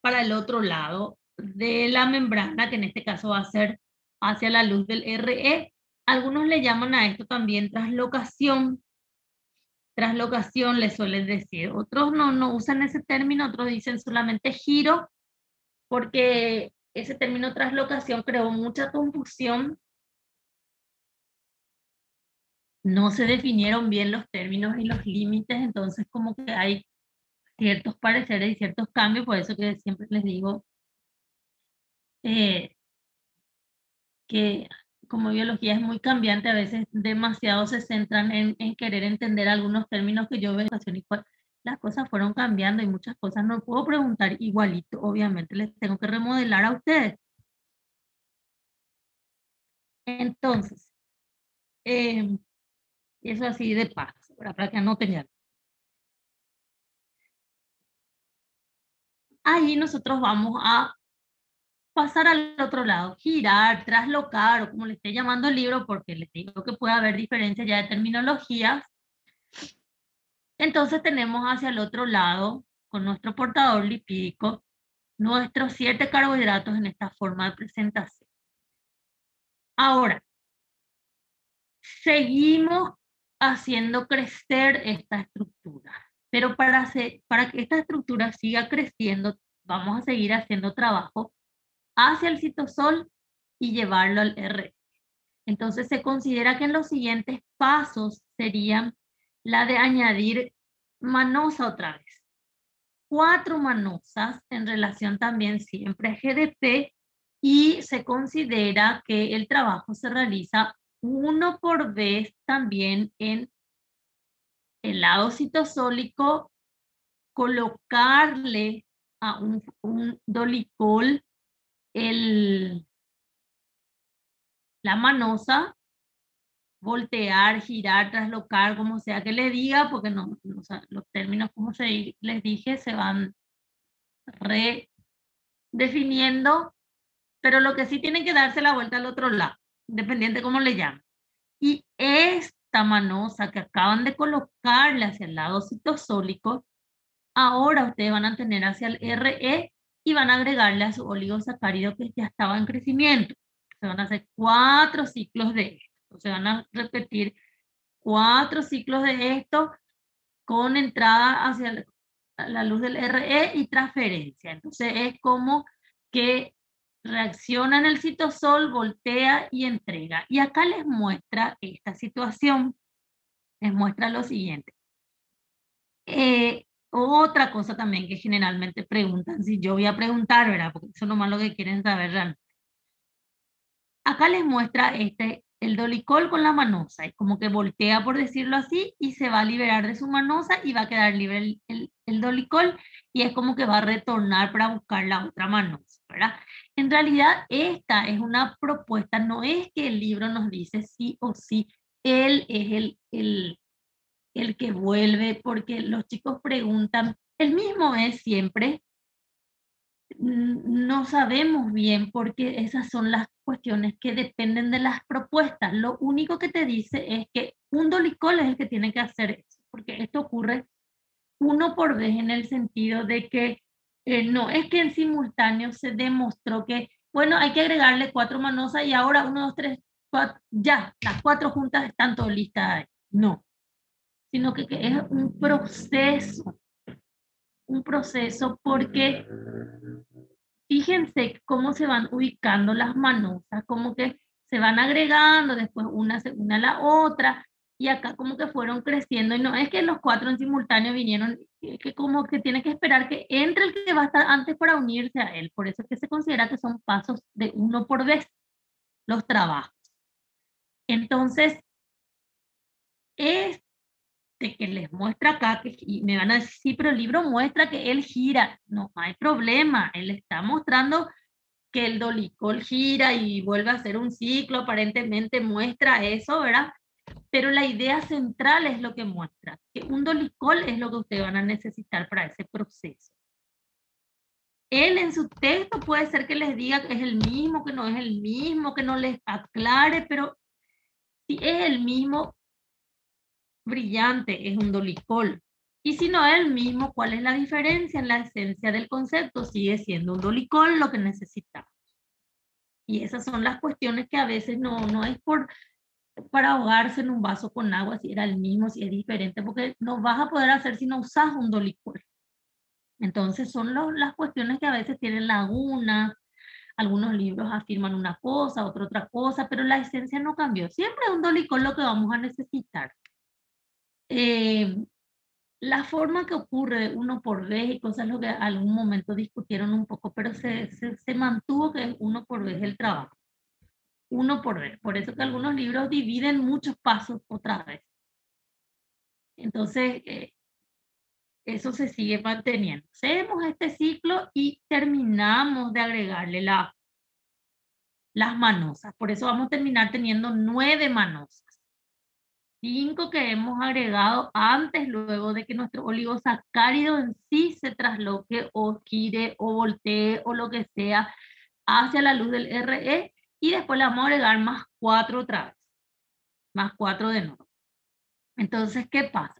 para el otro lado de la membrana, que en este caso va a ser hacia la luz del RE. Algunos le llaman a esto también translocación. Translocación le suelen decir. Otros no usan ese término, otros dicen solamente giro, porque ese término translocación creó mucha confusión. No se definieron bien los términos y los límites, entonces como que hay ciertos pareceres y ciertos cambios, por eso que siempre les digo que como biología es muy cambiante, a veces demasiado se centran en querer entender algunos términos que yo veo en educación y pues las cosas fueron cambiando y muchas cosas no puedo preguntar igualito, obviamente les tengo que remodelar a ustedes. Entonces, eso así de paso, para que no tengan. Ahí nosotros vamos a pasar al otro lado, girar, traslocar, o como le esté llamando el libro, porque les digo que puede haber diferencias ya de terminologías. Entonces tenemos hacia el otro lado, con nuestro portador lipídico, nuestros 7 carbohidratos en esta forma de presentación. Ahora, seguimos haciendo crecer esta estructura, pero para que esta estructura siga creciendo, vamos a seguir haciendo trabajo hacia el citosol y llevarlo al RE. Entonces se considera que en los siguientes pasos serían la de añadir manosa otra vez. 4 manosas en relación también siempre a GDP y se considera que el trabajo se realiza uno por vez también en el lado citosólico, colocarle a un dolicol la manosa, voltear, girar, traslocar, como sea que le diga, porque o sea, los términos, como les dije, se van redefiniendo, pero lo que sí tienen que darse la vuelta al otro lado, independiente cómo le llamen. Y esta manosa que acaban de colocarle hacia el lado citosólico, ahora ustedes van a tener hacia el RE y van a agregarle a su oligosacárido que ya estaba en crecimiento. Se van a hacer 4 ciclos de esto. Se van a repetir 4 ciclos de esto con entrada hacia la luz del RE y transferencia. Entonces es como que reacciona en el citosol, voltea y entrega. Y acá les muestra esta situación. Les muestra lo siguiente. Otra cosa también que generalmente preguntan, si yo voy a preguntar, ¿verdad? Porque eso nomás lo que quieren saber realmente. Acá les muestra el dolicol con la manosa, es como que voltea, por decirlo así, y se va a liberar de su manosa y va a quedar libre el dolicol, y es como que va a retornar para buscar la otra manosa, ¿verdad? En realidad esta es una propuesta, no es que el libro nos dice sí o sí, él es el que vuelve, porque los chicos preguntan, el mismo es siempre, no sabemos bien porque esas son las cuestiones que dependen de las propuestas. Lo único que te dice es que un dolicol es el que tiene que hacer eso, porque esto ocurre uno por vez en el sentido de que no es que en simultáneo se demostró que, bueno, hay que agregarle 4 manosas y ahora 1, 2, 3, 4, ya, las 4 juntas están todas listas ahí. No, sino que es un proceso porque fíjense cómo se van ubicando las manosas, como que se van agregando, después una se une a la otra, y acá como que fueron creciendo, y no es que los 4 en simultáneo vinieron, es que como que tiene que esperar que entre el que va a estar antes para unirse a él, por eso es que se considera que son pasos de uno por vez, los trabajos. Entonces, este que les muestra acá, y me van a decir, sí, pero el libro muestra que él gira, no hay problema, él está mostrando que el dolicol gira y vuelve a hacer un ciclo, aparentemente muestra eso, ¿verdad? Pero la idea central es lo que muestra, que un dolicol es lo que ustedes van a necesitar para ese proceso. Él en su texto puede ser que les diga que es el mismo, que no es el mismo, que no les aclare, pero si es el mismo, brillante, es un dolicol. Y si no es el mismo, ¿cuál es la diferencia en la esencia del concepto? Sigue siendo un dolicol lo que necesitamos. Y esas son las cuestiones que a veces no es para ahogarse en un vaso con agua, si era el mismo, si es diferente, porque no vas a poder hacer si no usas un dolicol. Entonces son las cuestiones que a veces tienen lagunas, algunos libros afirman una cosa, otra cosa, pero la esencia no cambió. Siempre es un dolicol lo que vamos a necesitar. La forma que ocurre uno por vez y cosas lo que algún momento discutieron un poco, pero se mantuvo que es uno por vez el trabajo. Uno por vez. Por eso que algunos libros dividen muchos pasos otra vez. Entonces, eso se sigue manteniendo. Hacemos este ciclo y terminamos de agregarle las manosas. Por eso vamos a terminar teniendo 9 manosas. 5 que hemos agregado antes, luego de que nuestro oligosacárido en sí se trasloque o gire o voltee o lo que sea hacia la luz del RE, y después le vamos a agregar más 4 otra vez, más 4 de nuevo. Entonces, ¿qué pasa?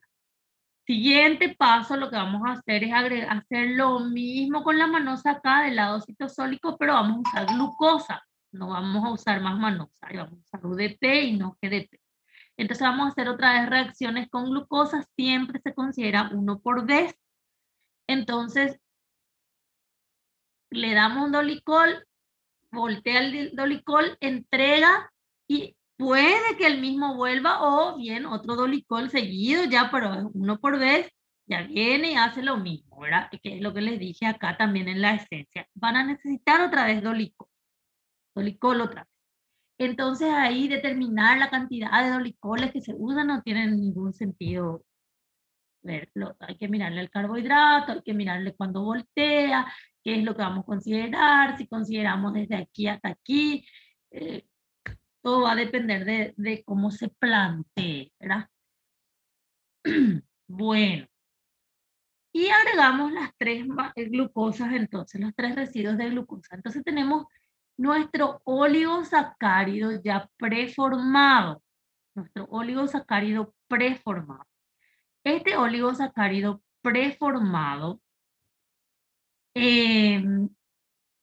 Siguiente paso, lo que vamos a hacer es hacer lo mismo con la manosa acá del lado citosólico, pero vamos a usar glucosa, no vamos a usar más manosa, vamos a usar UDP y no GDP. Entonces vamos a hacer otra vez reacciones con glucosa, siempre se considera uno por vez. Entonces le damos un dolicol, voltea el dolicol, entrega y puede que el mismo vuelva o bien otro dolicol seguido ya, pero uno por vez, ya viene y hace lo mismo, ¿verdad? Que es lo que les dije acá también en la esencia. Van a necesitar otra vez dolicol otra vez. Entonces ahí determinar la cantidad de dolicoles que se usan no tiene ningún sentido verlo. Hay que mirarle el carbohidrato, hay que mirarle cuando voltea, qué es lo que vamos a considerar, si consideramos desde aquí hasta aquí, eh, todo va a depender de cómo se plantee, ¿verdad? Bueno, y agregamos las 3 glucosas entonces, los 3 residuos de glucosa. Entonces tenemos nuestro oligosacárido ya preformado, nuestro oligosacárido preformado. Este oligosacárido preformado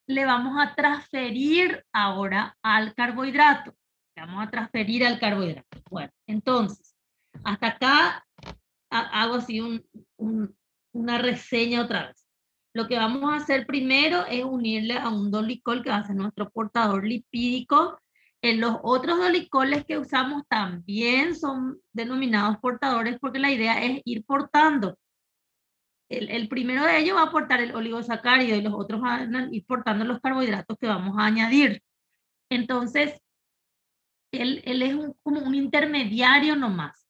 le vamos a transferir ahora al carbohidrato. Le vamos a transferir al carbohidrato. Bueno, entonces, hasta acá hago así una reseña otra vez. Lo que vamos a hacer primero es unirle a un dolicol que va a ser nuestro portador lipídico. En los otros dolicoles que usamos también son denominados portadores porque la idea es ir portando. El primero de ellos va a aportar el oligosacárido y los otros van a ir portando los carbohidratos que vamos a añadir. Entonces, él es como un intermediario nomás.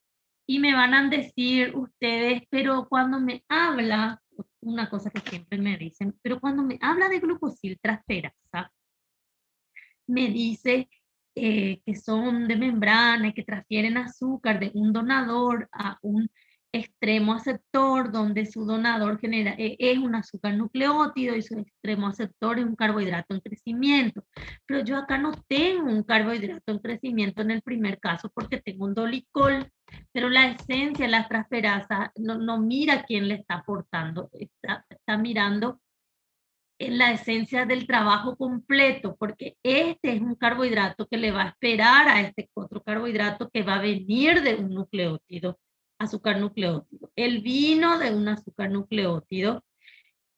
Y me van a decir ustedes, pero cuando me habla, una cosa que siempre me dicen, pero cuando me habla de glucosiltransferasa, me dice que son de membrana y que transfieren azúcar de un donador a un extremo aceptor, donde su donador genera, es un azúcar nucleótido y su extremo aceptor es un carbohidrato en crecimiento. Pero yo acá no tengo un carbohidrato en crecimiento en el primer caso porque tengo un dolicol, pero la esencia, la transferasa, no mira quién le está aportando, está mirando en la esencia del trabajo completo, porque este es un carbohidrato que le va a esperar a este otro carbohidrato que va a venir de un nucleótido, azúcar nucleótido. Él vino de un azúcar nucleótido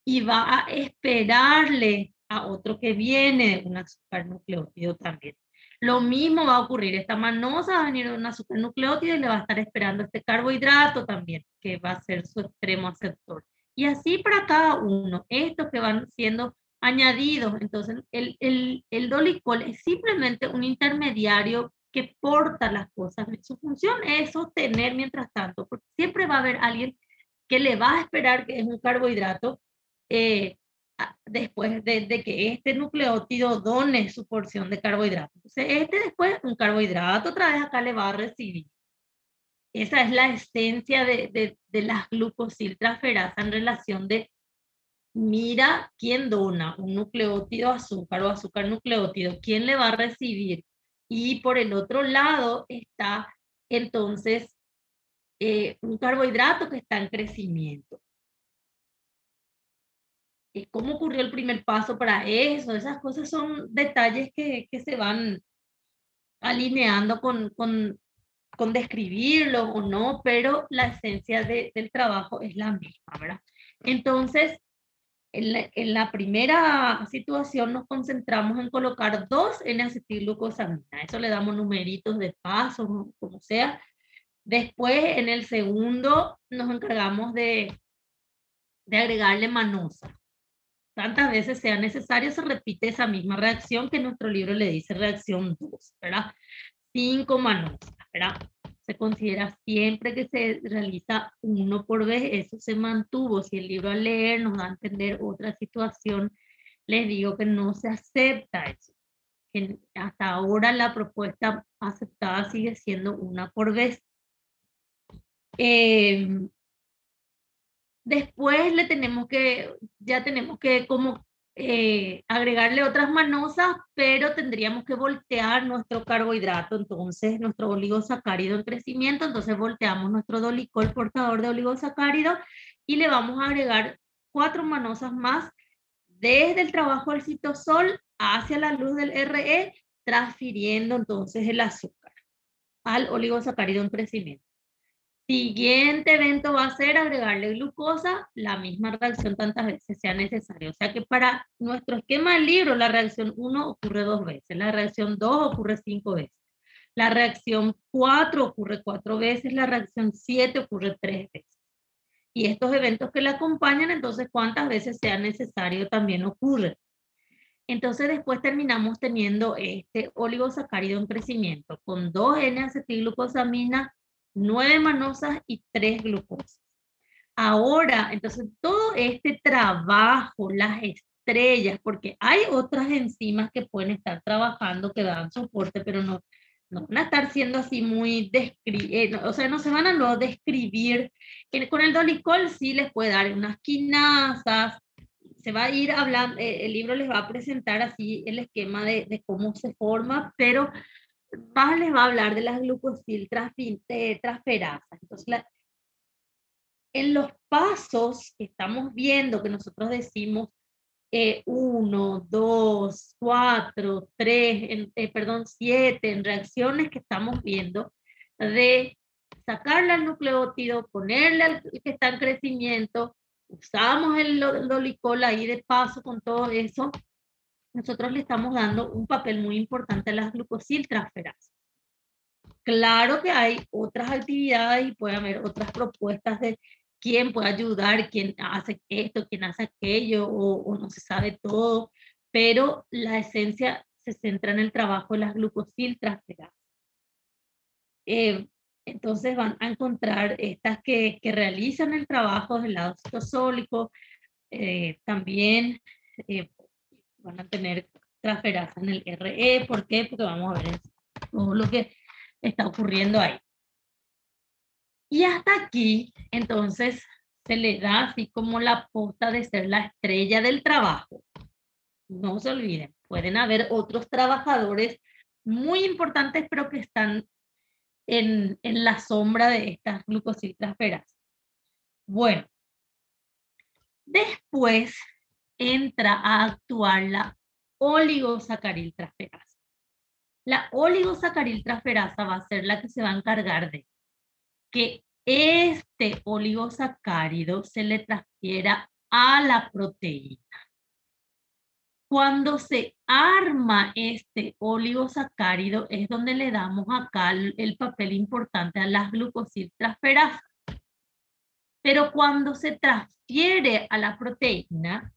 y va a esperarle a otro que viene de un azúcar nucleótido también. Lo mismo va a ocurrir, esta manosa va a venir de un azúcar nucleótido y le va a estar esperando este carbohidrato también, que va a ser su extremo aceptor. Y así para cada uno, estos que van siendo añadidos. Entonces, el dolicol es simplemente un intermediario que porta las cosas. Su función es sostener mientras tanto, porque siempre va a haber alguien que le va a esperar que es un carbohidrato eh, después de que este nucleótido done su porción de carbohidrato. Entonces, este después, un carbohidrato otra vez acá le va a recibir. Esa es la esencia de las glucosiltransferasas en relación de, mira quién dona un nucleótido azúcar o azúcar nucleótido, quién le va a recibir. Y por el otro lado está entonces un carbohidrato que está en crecimiento. ¿Cómo ocurrió el primer paso para eso? Esas cosas son detalles que se van alineando con describirlo o no, pero la esencia del trabajo es la misma, ¿verdad? Entonces, en la primera situación nos concentramos en colocar 2 N-acetilglucosamina. Eso le damos numeritos de pasos, como sea. Después, en el segundo, nos encargamos de agregarle manosa. Tantas veces sea necesario, se repite esa misma reacción que nuestro libro le dice reacción 2, ¿verdad? 5 manosas, ¿verdad? Se considera siempre que se realiza 1 por vez, eso se mantuvo. Si el libro al leer nos da a entender otra situación, les digo que no se acepta eso. Que hasta ahora la propuesta aceptada sigue siendo 1 por vez. Después ya tenemos que como agregarle otras manosas, pero tendríamos que voltear nuestro carbohidrato, entonces nuestro oligosacárido en crecimiento, entonces volteamos nuestro dolicol portador de oligosacárido y le vamos a agregar 4 manosas más desde el trabajo del citosol hacia la luz del RE, transfiriendo entonces el azúcar al oligosacárido en crecimiento. Siguiente evento va a ser agregarle glucosa, la misma reacción tantas veces sea necesario. O sea que para nuestro esquema del libro, la reacción 1 ocurre 2 veces, la reacción 2 ocurre 5 veces, la reacción 4 ocurre 4 veces, la reacción 7 ocurre 3 veces. Y estos eventos que la acompañan, entonces, ¿cuántas veces sea necesario también ocurre? Entonces después terminamos teniendo este oligosacárido en crecimiento con 2 N-acetilglucosamina, 9 manosas y 3 glucosas. Ahora, entonces todo este trabajo, las estrellas, porque hay otras enzimas que pueden estar trabajando, que dan soporte, pero no van a estar siendo así muy, o sea, no se van a luego describir. Con el dolicol sí les puede dar unas quinasas, se va a ir hablando, el libro les va a presentar así el esquema de cómo se forma, pero más les va a hablar de las glucosiltransferasas. Entonces, en los pasos que estamos viendo, que nosotros decimos 1, 2, 4, 3, perdón, 7, en reacciones que estamos viendo de sacarle al nucleótido, ponerle al que está en crecimiento, usamos el dolicol ahí de paso con todo eso, nosotros le estamos dando un papel muy importante a las glucosiltransferasas. Claro que hay otras actividades y puede haber otras propuestas de quién puede ayudar, quién hace esto, quién hace aquello, o no se sabe todo, pero la esencia se centra en el trabajo de las glucosiltransferasas. Entonces van a encontrar estas que realizan el trabajo del lado citosólico, también van a tener transferasa en el RE. ¿Por qué? Porque vamos a ver todo lo que está ocurriendo ahí. Y hasta aquí, entonces, se le da así como la posta de ser la estrella del trabajo. No se olviden, pueden haber otros trabajadores muy importantes, pero que están en la sombra de estas glucosiltransferasas. Bueno, después entra a actuar la oligosacariltransferasa. La oligosacariltransferasa va a ser la que se va a encargar de que este oligosacárido se le transfiera a la proteína. Cuando se arma este oligosacárido es donde le damos acá el papel importante a las glucosiltransferasas. Pero cuando se transfiere a la proteína,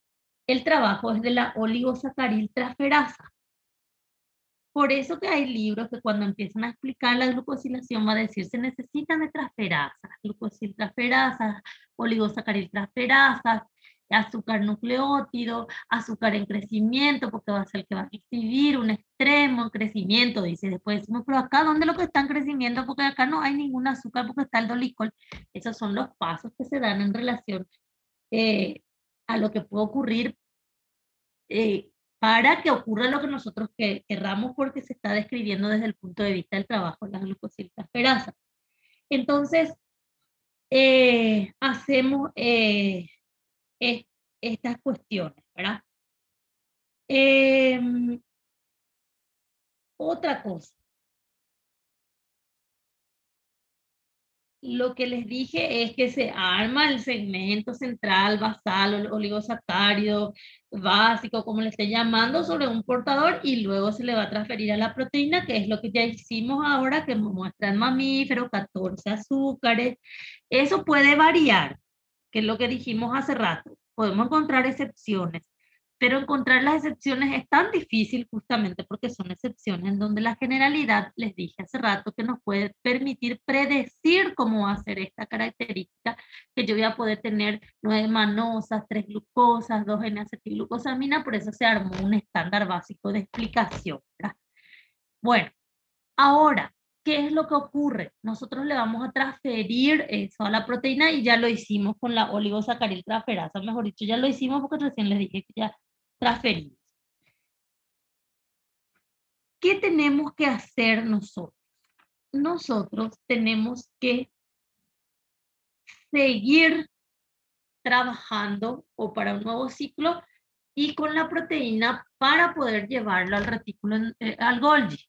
el trabajo es de la oligosacariltransferasa. Por eso que hay libros que cuando empiezan a explicar la glucosilación va a decir se necesitan de transferasas, glucosiltransferasas, oligosacariltransferasas, azúcar nucleótido, azúcar en crecimiento, porque va a ser el que va a exhibir un extremo en crecimiento, dice. Después decimos, pero acá, ¿dónde lo que está en crecimiento? Porque acá no hay ningún azúcar porque está el dolicol. Esos son los pasos que se dan en relación a lo que puede ocurrir para que ocurra lo que nosotros querramos, porque se está describiendo desde el punto de vista del trabajo de las glucosiltransferasas. Entonces, hacemos estas cuestiones, ¿verdad? Otra cosa. Lo que les dije es que se arma el segmento central, basal, oligosacárido, básico, como le esté llamando, sobre un portador y luego se le va a transferir a la proteína, que es lo que ya hicimos ahora, que muestra el mamífero, 14 azúcares. Eso puede variar, que es lo que dijimos hace rato. Podemos encontrar excepciones, pero encontrar las excepciones es tan difícil justamente porque son excepciones en donde la generalidad, les dije hace rato, que nos puede permitir predecir cómo va a ser esta característica, que yo voy a poder tener 9 mannosas, 3 glucosas, 2 N-acetilglucosamina, por eso se armó un estándar básico de explicación, ¿verdad? Bueno, ahora, ¿qué es lo que ocurre? Nosotros le vamos a transferir eso a la proteína y ya lo hicimos con la oligosacariltransferasa, mejor dicho, ya lo hicimos porque recién les dije que ya transferimos. ¿Qué tenemos que hacer nosotros? Nosotros tenemos que seguir trabajando o para un nuevo ciclo y con la proteína para poder llevarlo al retículo, al Golgi.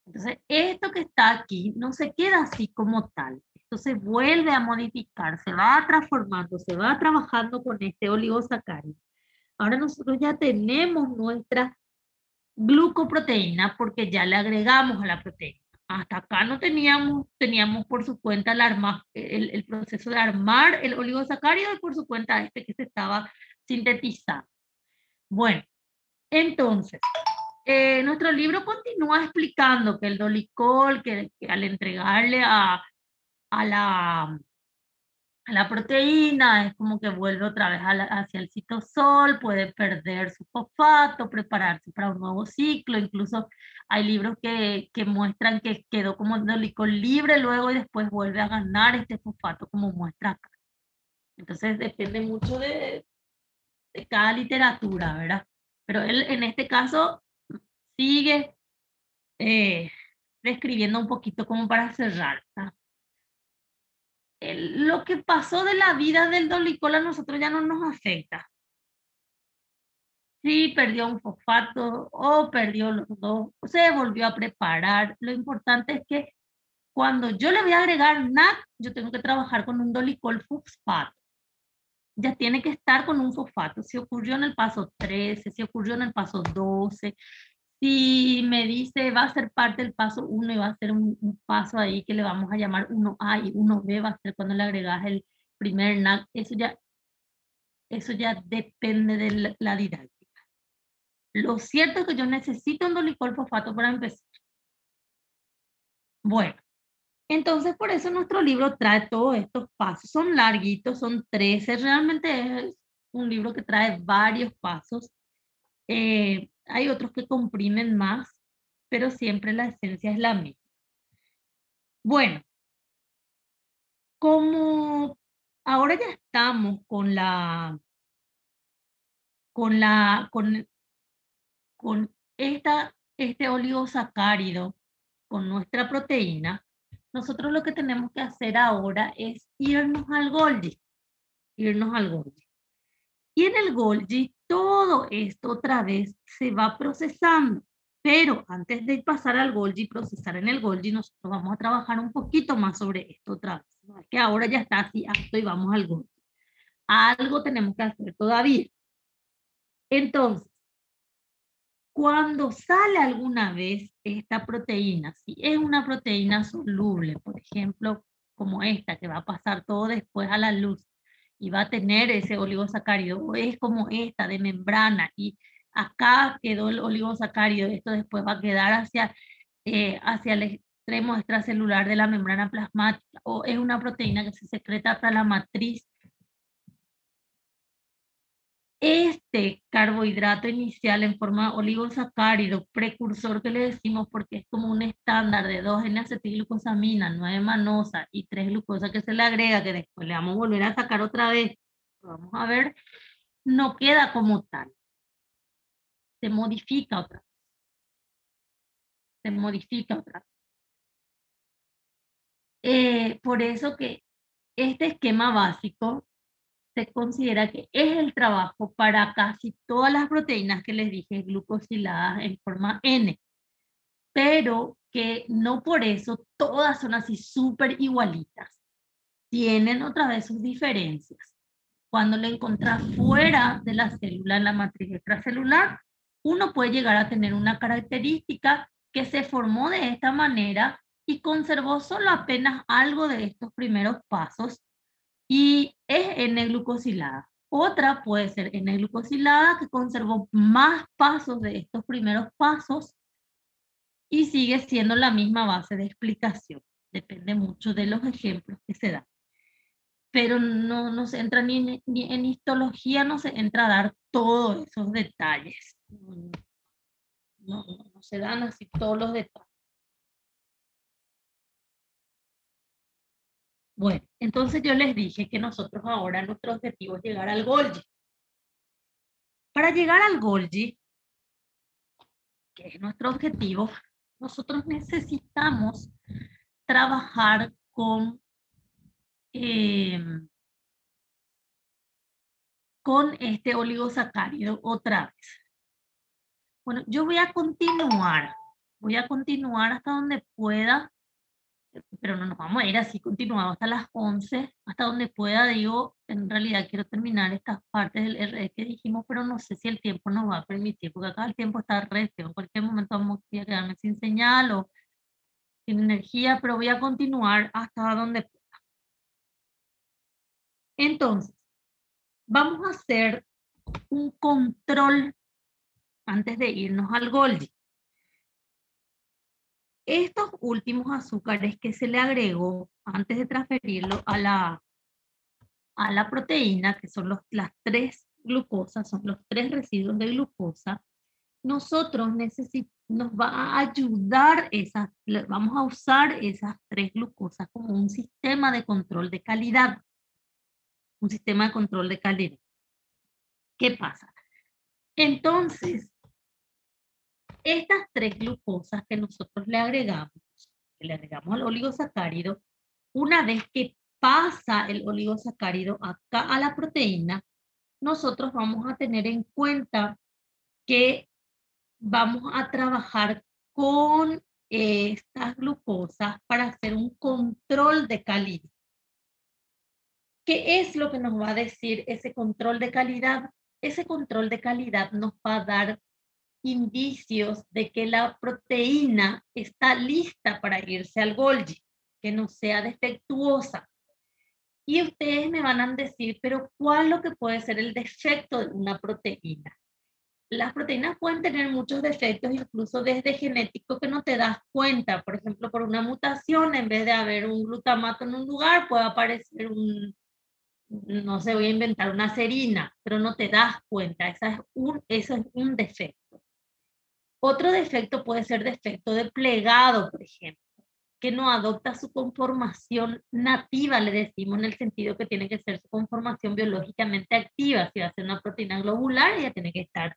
Entonces, esto que está aquí no se queda así como tal. Esto se vuelve a modificar, se va transformando, se va trabajando con este oligosacárido. Ahora nosotros ya tenemos nuestra glucoproteína porque ya le agregamos a la proteína. Hasta acá no teníamos por su cuenta el proceso de armar el oligosacárido y por su cuenta este que se estaba sintetizando. Bueno, entonces, nuestro libro continúa explicando que el dolicol, que al entregarle a la proteína es como que vuelve otra vez hacia el citosol, puede perder su fosfato, prepararse para un nuevo ciclo. Incluso hay libros que muestran que quedó como dolicol libre luego y después vuelve a ganar este fosfato, como muestra acá. Entonces depende mucho de cada literatura, ¿verdad? Pero él en este caso sigue describiendo un poquito como para cerrar, ¿verdad? Lo que pasó de la vida del dolicol a nosotros ya no nos afecta. si perdió un fosfato o perdió los dos, se volvió a preparar. Lo importante es que cuando yo le voy a agregar NAC, yo tengo que trabajar con un dolicol fosfato. Ya tiene que estar con un fosfato. Si ocurrió en el paso 13, si ocurrió en el paso 12, si me dice va a ser parte del paso 1 y va a ser un paso ahí que le vamos a llamar 1A y 1B, va a ser cuando le agregas el primer NAC, eso ya depende de la didáctica. Lo cierto es que yo necesito un dolicol fosfato para empezar. Bueno, entonces por eso nuestro libro trae todos estos pasos. Son larguitos, son 13. Realmente es un libro que trae varios pasos. Hay otros que comprimen más, pero siempre la esencia es la misma. Bueno, como ahora ya estamos con este oligosacárido, con nuestra proteína, nosotros lo que tenemos que hacer ahora es irnos al Golgi. Y en el Golgi todo esto otra vez se va procesando. Pero antes de pasar al Golgi, procesar en el Golgi, nosotros vamos a trabajar un poquito más sobre esto otra vez. No es que ahora ya está así apto y vamos al Golgi. Algo tenemos que hacer todavía. Entonces, cuando sale alguna vez esta proteína, si es una proteína soluble, por ejemplo, como esta, que va a pasar todo después a la luz y va a tener ese oligosacárido, o es como esta de membrana y acá quedó el oligosacárido, esto después va a quedar hacia el extremo extracelular de la membrana plasmática, o es una proteína que se secreta para la matriz. Este carbohidrato inicial en forma oligosacárido, precursor que le decimos porque es como un estándar de 2N-acetilglucosamina, 9 manosa y 3 glucosa que se le agrega, que después le vamos a volver a sacar otra vez, vamos a ver, no queda como tal, se modifica otra vez, se modifica otra vez. Por eso que este esquema básico se considera que es el trabajo para casi todas las proteínas que les dije glucosiladas en forma N, pero que no por eso todas son así súper igualitas. Tienen otra vez sus diferencias. Cuando le encontrás fuera de la célula en la matriz extracelular, uno puede llegar a tener una característica que se formó de esta manera y conservó solo apenas algo de estos primeros pasos y es N-glucosilada. Otra puede ser N-glucosilada que conservó más pasos de estos primeros pasos y sigue siendo la misma base de explicación. Depende mucho de los ejemplos que se dan. Pero no se entra ni en histología, no se entra a dar todos esos detalles. No se dan así todos los detalles. Bueno, entonces yo les dije que nosotros ahora nuestro objetivo es llegar al Golgi. Para llegar al Golgi, que es nuestro objetivo, nosotros necesitamos trabajar con este oligosacárido otra vez. Bueno, yo voy a continuar hasta donde pueda, pero no nos vamos a ir así continuado hasta las 11, hasta donde pueda. Digo, en realidad quiero terminar estas partes del RE que dijimos, pero no sé si el tiempo nos va a permitir, porque acá el tiempo está re feo. En cualquier momento vamos a quedarme sin señal o sin energía, pero voy a continuar hasta donde pueda. Entonces, vamos a hacer un control antes de irnos al Golgi. Estos últimos azúcares que se le agregó antes de transferirlo a la proteína, que son las 3 glucosas, son los 3 residuos de glucosa, nosotros nos va a ayudar, vamos a usar esas 3 glucosas como un sistema de control de calidad. Un sistema de control de calidad. ¿Qué pasa? Entonces, estas 3 glucosas que nosotros le agregamos al oligosacárido, una vez que pasa el oligosacárido acá a la proteína, nosotros vamos a tener en cuenta que vamos a trabajar con estas glucosas para hacer un control de calidad. ¿Qué es lo que nos va a decir ese control de calidad? Ese control de calidad nos va a dar indicios de que la proteína está lista para irse al Golgi, que no sea defectuosa. Y ustedes me van a decir, pero ¿cuál es lo que puede ser el defecto de una proteína? Las proteínas pueden tener muchos defectos, incluso desde genético que no te das cuenta. Por ejemplo, por una mutación, en vez de haber un glutamato en un lugar, puede aparecer no sé, voy a inventar una serina, pero no te das cuenta. Eso es un defecto. Otro defecto puede ser defecto de plegado, por ejemplo, que no adopta su conformación nativa, le decimos, en el sentido que tiene que ser su conformación biológicamente activa. Si va a ser una proteína globular, ella tiene que estar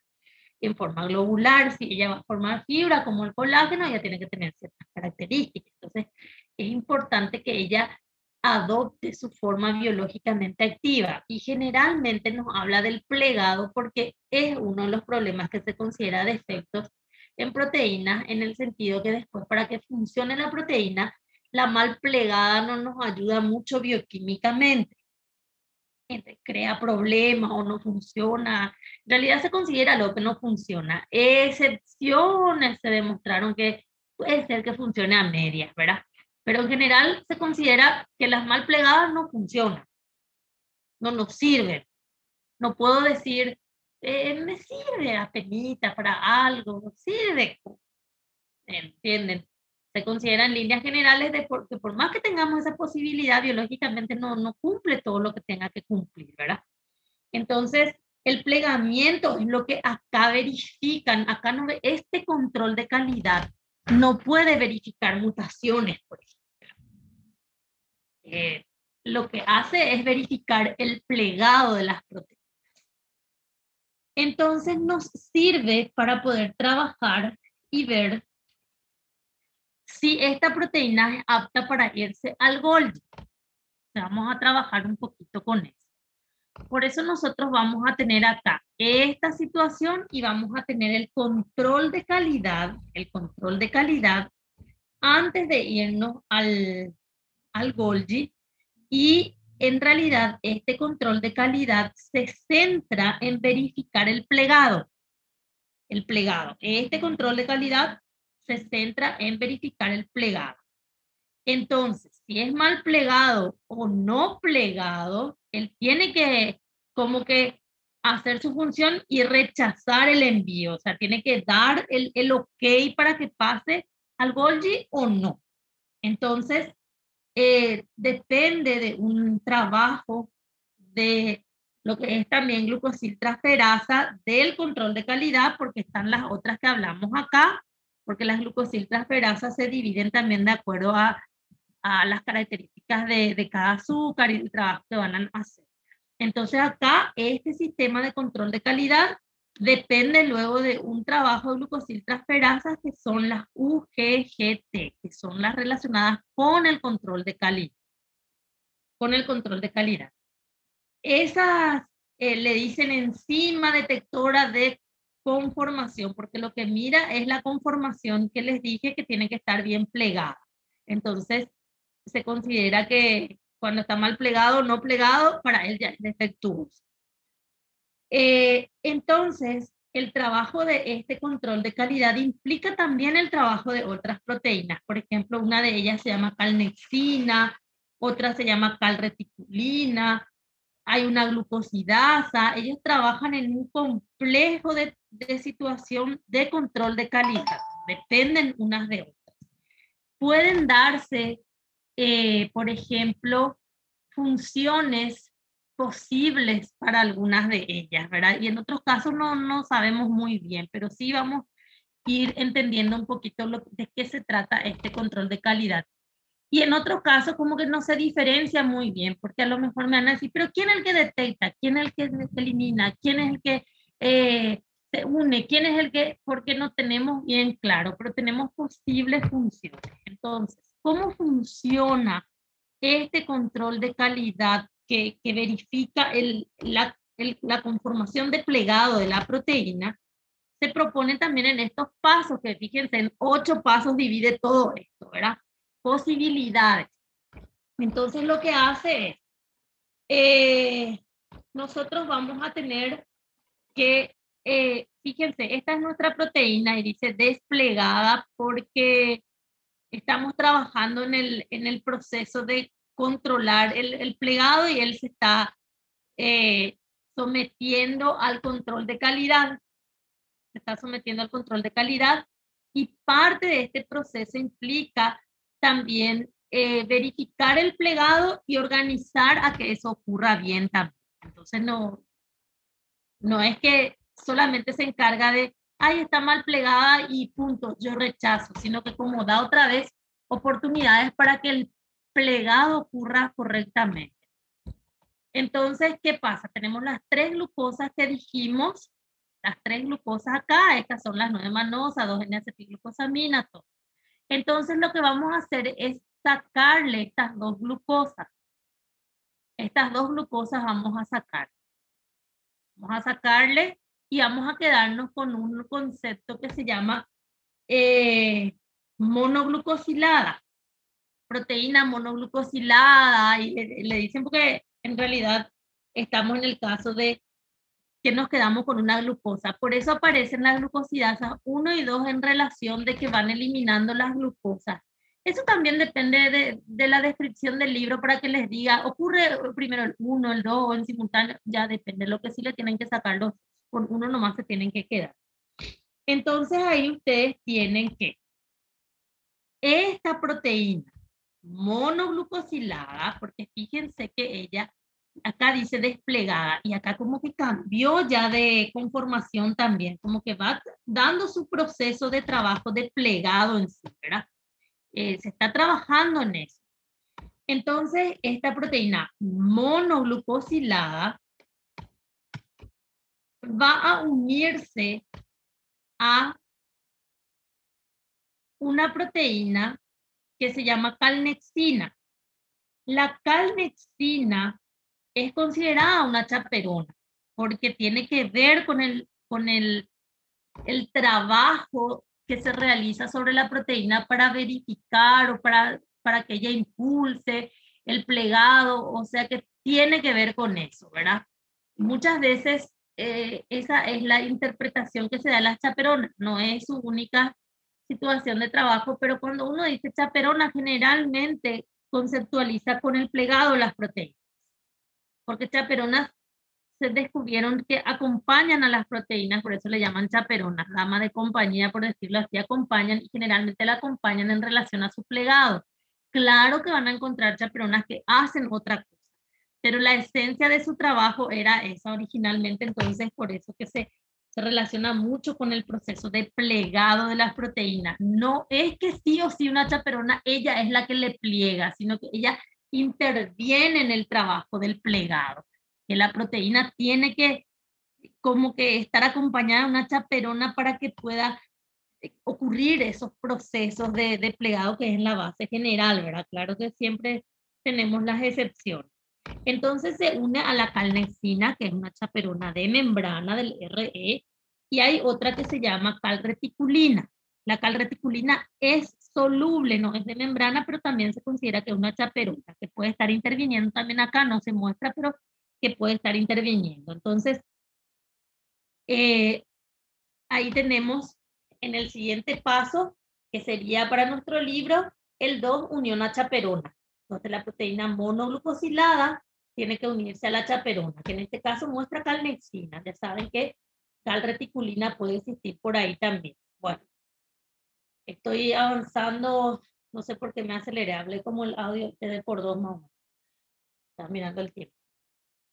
en forma globular. Si ella va a formar fibra como el colágeno, ella tiene que tener ciertas características. Entonces, es importante que ella adopte su forma biológicamente activa. Y generalmente nos habla del plegado porque es uno de los problemas que se considera defectos en proteínas, en el sentido que después, para que funcione la proteína, la mal plegada no nos ayuda mucho bioquímicamente. Crea problemas o no funciona. En realidad se considera lo que no funciona. Excepciones se demostraron que puede ser que funcione a medias, ¿verdad? Pero en general se considera que las mal plegadas no funcionan, no nos sirven. No puedo decir, me sirve apenita para algo, no sirve. ¿Entienden? Se considera en líneas generales de que por más que tengamos esa posibilidad, biológicamente no cumple todo lo que tenga que cumplir, ¿verdad? Entonces, el plegamiento es lo que acá verifican. Acá no, este control de calidad no puede verificar mutaciones, por ejemplo. Lo que hace es verificar el plegado de las proteínas. Entonces, nos sirve para poder trabajar y ver si esta proteína es apta para irse al Golgi. Vamos a trabajar un poquito con eso. Por eso nosotros vamos a tener acá esta situación y vamos a tener el control de calidad antes de irnos al Golgi. Y en realidad este control de calidad se centra en verificar el plegado. Este control de calidad se centra en verificar el plegado. Entonces, si es mal plegado o no plegado, él tiene que como que hacer su función y rechazar el envío. O sea, tiene que dar el ok para que pase al Golgi o no. Entonces, depende de un trabajo de lo que es también glucosiltransferasa, del control de calidad, porque están las otras que hablamos acá, porque las glucosiltransferasas se dividen también de acuerdo a las características de cada azúcar y el trabajo que van a hacer. Entonces acá este sistema de control de calidad depende luego de un trabajo de glucosiltransferasas que son las UGGT, que son las relacionadas con el control de calidad. Esas le dicen enzima detectora de conformación, porque lo que mira es la conformación que les dije que tiene que estar bien plegada. Entonces, se considera que cuando está mal plegado o no plegado, para él ya es defectuoso. Entonces, el trabajo de este control de calidad implica también el trabajo de otras proteínas. Por ejemplo, una de ellas se llama calnexina, otra se llama calreticulina, hay una glucosidasa. Ellos trabajan en un complejo de situación de control de calidad. Dependen unas de otras. Pueden darse por ejemplo, funciones posibles para algunas de ellas, ¿verdad? Y en otros casos no sabemos muy bien, pero sí vamos a ir entendiendo un poquito de qué se trata este control de calidad. Y en otros casos como que no se diferencia muy bien, porque a lo mejor me van a decir, pero ¿quién es el que detecta? ¿Quién es el que elimina? ¿Quién es el que se une? ¿Quién es el que? Porque no tenemos bien claro, pero tenemos posibles funciones. Entonces, ¿cómo funciona este control de calidad que verifica la conformación de plegado de la proteína? se propone también en estos pasos, que fíjense, en 8 pasos divide todo esto, ¿verdad? Posibilidades. Entonces lo que hace es, nosotros vamos a tener que, fíjense, esta es nuestra proteína y dice desplegada porque estamos trabajando en el proceso de controlar el plegado y él se está sometiendo al control de calidad. Se está sometiendo al control de calidad y parte de este proceso implica también verificar el plegado y organizar a que eso ocurra bien también. Entonces no es que solamente se encarga de, ay, está mal plegada y punto, yo rechazo, sino que como da otra vez oportunidades para que el plegado ocurra correctamente. Entonces, ¿qué pasa? Tenemos las 3 glucosas que dijimos, las 3 glucosas acá, estas son las 9 manosas, 2N-acetilglucosamina, todo. Entonces, lo que vamos a hacer es sacarle estas 2 glucosas. Estas 2 glucosas vamos a sacar. Vamos a sacarle y vamos a quedarnos con un concepto que se llama monoglucosilada. Proteína monoglucosilada, y le dicen porque en realidad estamos en el caso de que nos quedamos con una glucosa. Por eso aparecen las glucosidasas 1 y 2 en relación de que van eliminando las glucosas. Eso también depende de la descripción del libro para que les diga, ocurre primero el 1, el 2 o en simultáneo, ya depende. Lo que sí le tienen que sacar los, con uno nomás se tienen que quedar. Entonces ahí ustedes tienen que esta proteína monoglucosilada, porque fíjense que ella acá dice desplegada y acá como que cambió ya de conformación también, como que va dando su proceso de trabajo de plegado en sí, ¿verdad? Se está trabajando en eso. Entonces, esta proteína monoglucosilada va a unirse a una proteína que se llama calnexina. La calnexina es considerada una chaperona porque tiene que ver con el trabajo que se realiza sobre la proteína para verificar o para que ella impulse el plegado, o sea que tiene que ver con eso, ¿verdad? Muchas veces esa es la interpretación que se da a las chaperonas, no es su única situación de trabajo, pero cuando uno dice chaperona generalmente conceptualiza con el plegado las proteínas, porque chaperonas se descubrieron que acompañan a las proteínas, por eso le llaman chaperonas, dama de compañía, por decirlo así, acompañan y generalmente la acompañan en relación a su plegado. Claro que van a encontrar chaperonas que hacen otra cosa, pero la esencia de su trabajo era esa originalmente, entonces por eso que se relaciona mucho con el proceso de plegado de las proteínas. No es que sí o sí una chaperona, ella es la que le pliega, sino que ella interviene en el trabajo del plegado. Que la proteína tiene que como que estar acompañada de una chaperona para que pueda ocurrir esos procesos de plegado que es en la base general, ¿verdad? Claro que siempre tenemos las excepciones. Entonces se une a la calnexina, que es una chaperona de membrana del RE, y hay otra que se llama calreticulina. La calreticulina es soluble, no es de membrana, pero también se considera que es una chaperona, que puede estar interviniendo también acá, no se muestra, pero que puede estar interviniendo. Entonces, ahí tenemos en el siguiente paso, que sería para nuestro libro, el 2, unión a chaperona. Entonces, la proteína monoglucosilada tiene que unirse a la chaperona, que en este caso muestra calnexina. Ya saben que calreticulina puede existir por ahí también. Bueno, estoy avanzando, no sé por qué me aceleré, hablé como el audio de por 2 más o menos. Está mirando el tiempo.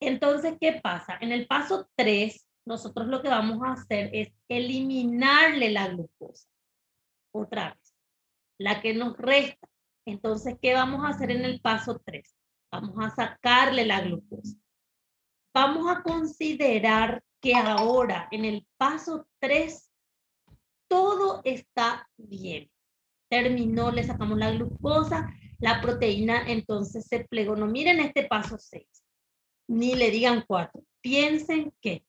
Entonces, ¿qué pasa? En el paso 3, nosotros lo que vamos a hacer es eliminarle la glucosa. Otra vez, la que nos resta. Entonces, ¿qué vamos a hacer en el paso 3? Vamos a sacarle la glucosa. Vamos a considerar que ahora, en el paso 3, todo está bien. Terminó, le sacamos la glucosa, la proteína entonces se plegó. No miren este paso 6. Ni le digan 4. Piensen que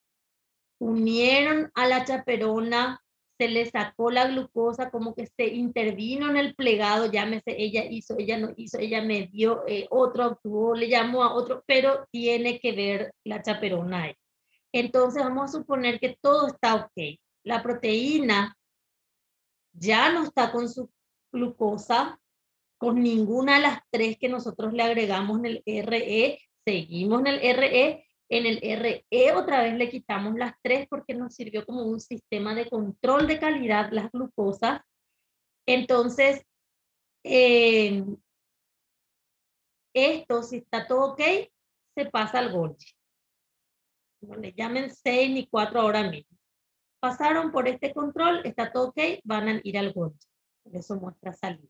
unieron a la chaperona, se le sacó la glucosa, como que se intervino en el plegado, llámese, ella hizo, ella no hizo, ella me dio, otro actuó, le llamó a otro, pero tiene que ver la chaperona ahí. Entonces vamos a suponer que todo está ok. La proteína ya no está con su glucosa, con ninguna de las tres que nosotros le agregamos en el RE, seguimos en el RE, en el RE otra vez le quitamos las tres porque nos sirvió como un sistema de control de calidad las glucosas. Entonces, esto, si está todo ok, se pasa al Golgi. No le llamen 6 ni 4 ahora mismo. Pasaron por este control, está todo ok, van a ir al Golgi. Eso muestra salida.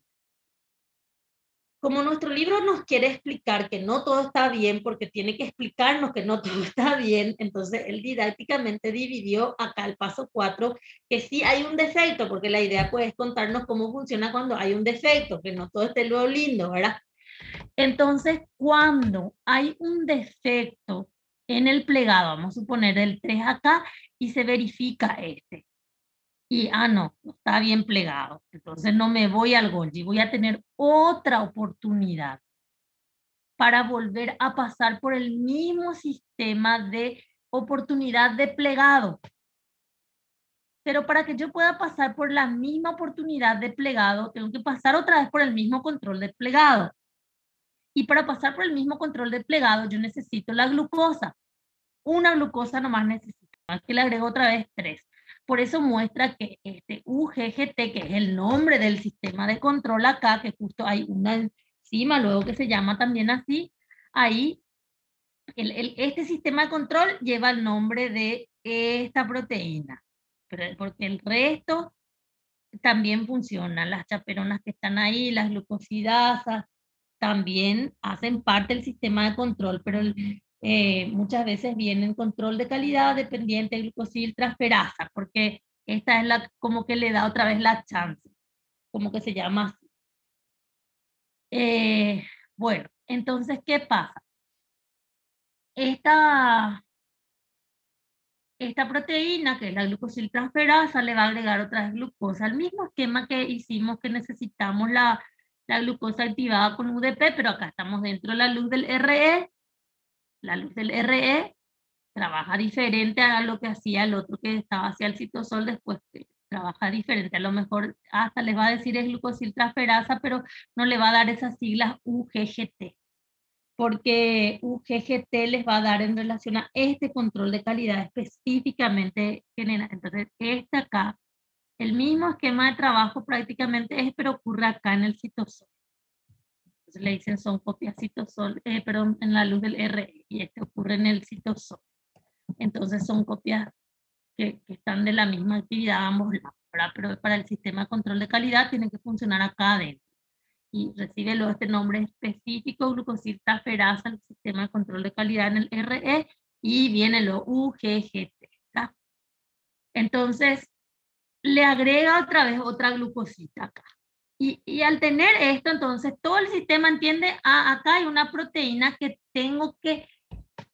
Como nuestro libro nos quiere explicar que no todo está bien, porque tiene que explicarnos que no todo está bien, entonces él didácticamente dividió acá el paso 4, que sí hay un defecto, porque la idea pues es contarnos cómo funciona cuando hay un defecto, que no todo esté luego lindo, ¿verdad? Entonces, cuando hay un defecto en el plegado, vamos a suponer el 3 acá, y se verifica este, y no está bien plegado, entonces no me voy al Golgi, voy a tener otra oportunidad para volver a pasar por el mismo sistema de oportunidad de plegado. Pero para que yo pueda pasar por la misma oportunidad de plegado, tengo que pasar otra vez por el mismo control de plegado. Y para pasar por el mismo control de plegado, yo necesito la glucosa. Una glucosa nomás necesito, que le agrego otra vez 3. Por eso muestra que este UGGT, que es el nombre del sistema de control acá, que justo hay una enzima luego que se llama también así, ahí este sistema de control lleva el nombre de esta proteína, pero porque el resto también funciona. Las chaperonas que están ahí, las glucosidasas, también hacen parte del sistema de control, pero muchas veces vienen control de calidad dependiente de glucosil transferasa, porque esta es la como que le da otra vez la chance, como que se llama así. Bueno, entonces, ¿qué pasa? Esta proteína, que es la glucosiltransferasa, le va a agregar otra vez glucosa, al mismo esquema que hicimos que necesitamos la glucosa activada con UDP, pero acá estamos dentro de la luz del RE. La luz del RE trabaja diferente a lo que hacía el otro que estaba hacia el citosol, después trabaja diferente. A lo mejor hasta les va a decir es glucosiltransferasa, pero no le va a dar esas siglas UGGT, porque UGGT les va a dar en relación a este control de calidad específicamente general. Entonces, este acá, el mismo esquema de trabajo prácticamente es, pero ocurre acá en el citosol. Entonces le dicen son copias citosol, perdón, en la luz del RE, y este ocurre en el citosol. Entonces son copias que están de la misma actividad ambos lados, ¿verdad? Pero para el sistema de control de calidad tiene que funcionar acá adentro. Y recibe luego este nombre específico, glucosiltransferasa, el sistema de control de calidad en el RE, y viene lo UGGT. ¿Está? Entonces, le agrega otra vez otra glucosita acá. Y al tener esto, entonces, todo el sistema entiende, acá hay una proteína que tengo que,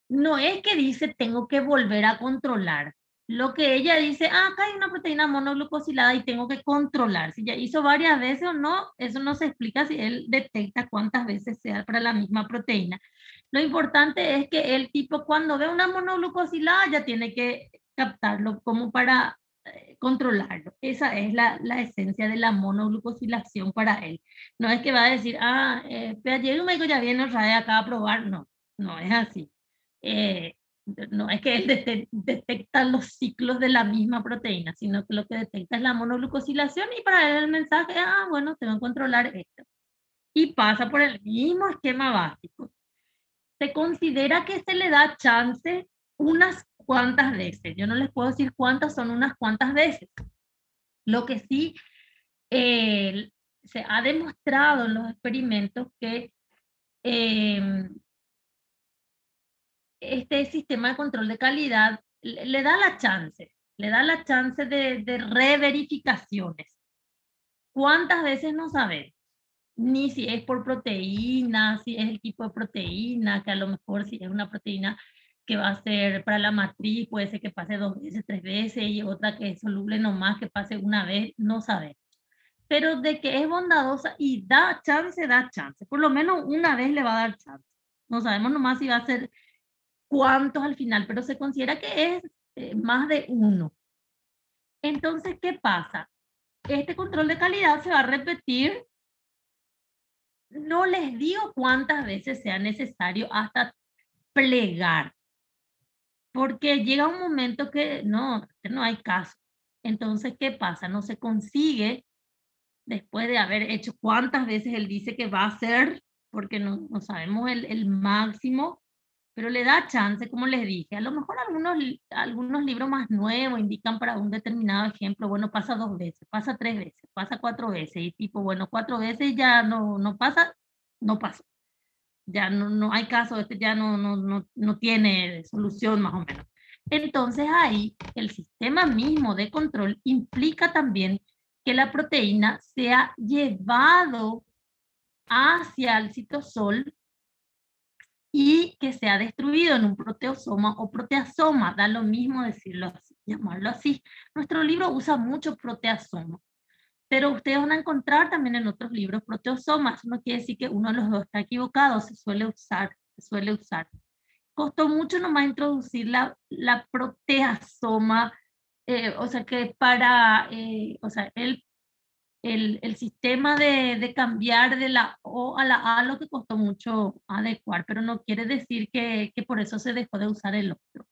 no es que dice tengo que volver a controlar. Lo que ella dice, acá hay una proteína monoglucosilada y tengo que controlar. Si ya hizo varias veces o no, eso no se explica si él detecta cuántas veces sea para la misma proteína. Lo importante es que el tipo cuando ve una monoglucosilada ya tiene que captarlo como para controlarlo. Esa es la esencia de la monoglucosilación para él. No es que va a decir, pero ayer un médico ya viene otra vez acá a probar. No, no es así. Eh, no es que él detecta los ciclos de la misma proteína, sino que lo que detecta es la monoglucosilación y para él el mensaje, bueno, tengo que controlar esto. Y pasa por el mismo esquema básico. Se considera que se le da chance unas cuantas veces. Yo no les puedo decir cuántas, son unas cuantas veces. Lo que sí se ha demostrado en los experimentos que este sistema de control de calidad le da la chance de reverificaciones. ¿Cuántas veces no sabemos? Ni si es por proteína, si es el tipo de proteína, que a lo mejor si es una proteína que va a ser para la matriz, puede ser que pase 2 veces, 3 veces, y otra que es soluble nomás, que pase una vez, no sabemos. Pero de que es bondadosa y da chance, da chance. Por lo menos una vez le va a dar chance. No sabemos nomás si va a ser cuántos al final, pero se considera que es más de uno. Entonces, ¿qué pasa? Este control de calidad se va a repetir, no les digo cuántas veces sea necesario hasta plegar, porque llega un momento que no hay caso. Entonces, ¿qué pasa? No se consigue después de haber hecho cuántas veces él dice que va a hacer, porque no sabemos el máximo, pero le da chance, como les dije. A lo mejor algunos libros más nuevos indican para un determinado ejemplo, bueno, pasa 2 veces, pasa 3 veces, pasa 4 veces, y tipo, bueno, 4 veces ya no pasa, no pasa. Ya no hay caso, este ya no tiene solución más o menos. Entonces ahí el sistema mismo de control implica también que la proteína sea llevado hacia el citosol y que sea destruido en un proteosoma o proteasoma. Da lo mismo decirlo así, llamarlo así. Nuestro libro usa mucho proteasoma, pero ustedes van a encontrar también en otros libros proteosomas. No quiere decir que uno de los dos está equivocado, se suele usar. Costó mucho nomás introducir la proteasoma, o sea que para, o sea, el sistema de cambiar de la O a la A, lo que costó mucho adecuar, pero no quiere decir que por eso se dejó de usar el otro.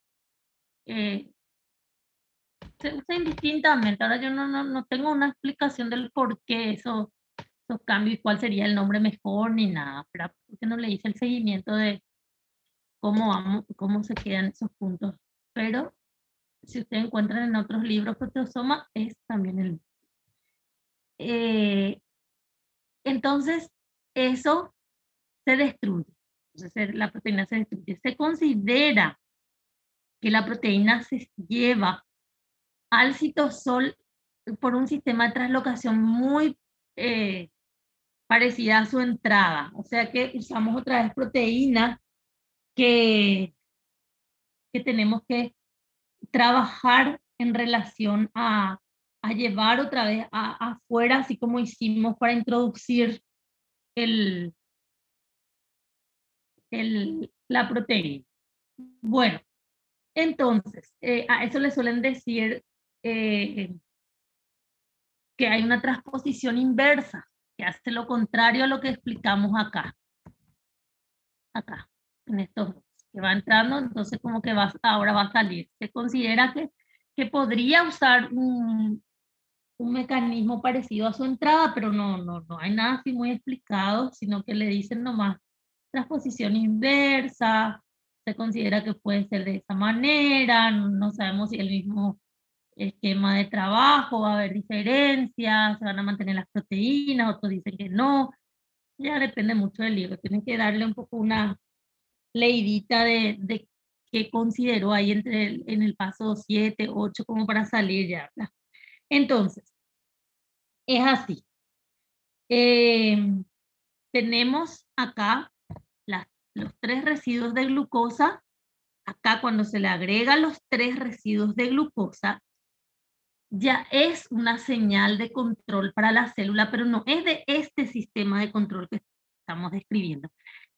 Se usa indistintamente. Ahora yo no tengo una explicación del por qué esos cambios y cuál sería el nombre mejor ni nada, pero porque no le hice el seguimiento de cómo se quedan esos puntos. Pero si ustedes encuentran en otros libros proteosoma, es también el... entonces, eso se destruye. Entonces, la proteína se destruye. Se considera que la proteína se lleva al citosol por un sistema de translocación muy parecida a su entrada. O sea que usamos otra vez proteína que tenemos que trabajar en relación a llevar otra vez afuera, así como hicimos para introducir la proteína. Bueno, entonces, a eso le suelen decir que hay una transposición inversa, que hace lo contrario a lo que explicamos acá, en estos dos, que va entrando, entonces como que ahora va a salir. Se considera que podría usar un mecanismo parecido a su entrada, pero no hay nada así muy explicado, sino que le dicen nomás transposición inversa, se considera que puede ser de esa manera, no sabemos si el mismo esquema de trabajo, va a haber diferencias, se van a mantener las proteínas, otros dicen que no, ya depende mucho del libro, tienen que darle un poco una leidita de qué considero ahí en el paso 7, 8, como para salir ya. Entonces, es así. Tenemos acá los 3 residuos de glucosa. Acá cuando se le agregan los 3 residuos de glucosa, ya es una señal de control para la célula, pero no es de este sistema de control que estamos describiendo.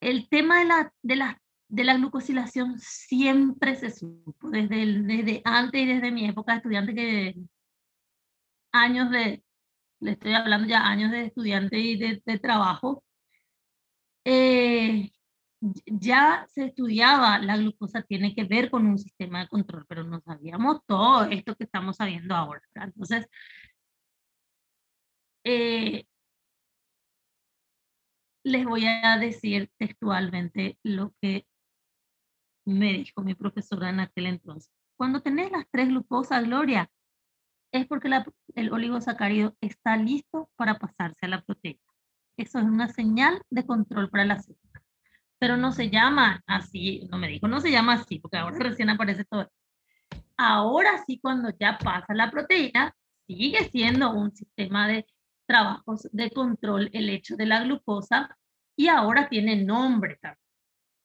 El tema de la glucosilación siempre se supo, desde antes y desde mi época de estudiante, que años le estoy hablando ya años de estudiante y de trabajo, ya se estudiaba la glucosa tiene que ver con un sistema de control, pero no sabíamos todo esto que estamos sabiendo ahora, ¿verdad? Entonces, les voy a decir textualmente lo que me dijo mi profesora en aquel entonces. Cuando tenés las 3 glucosas, Gloria, es porque el oligosacárido está listo para pasarse a la proteína. Eso es una señal de control para la célula. Pero no se llama así, no me dijo, no se llama así, porque ahora recién aparece todo. Ahora sí, cuando ya pasa la proteína, sigue siendo un sistema de trabajos de control el hecho de la glucosa, y ahora tiene nombre también.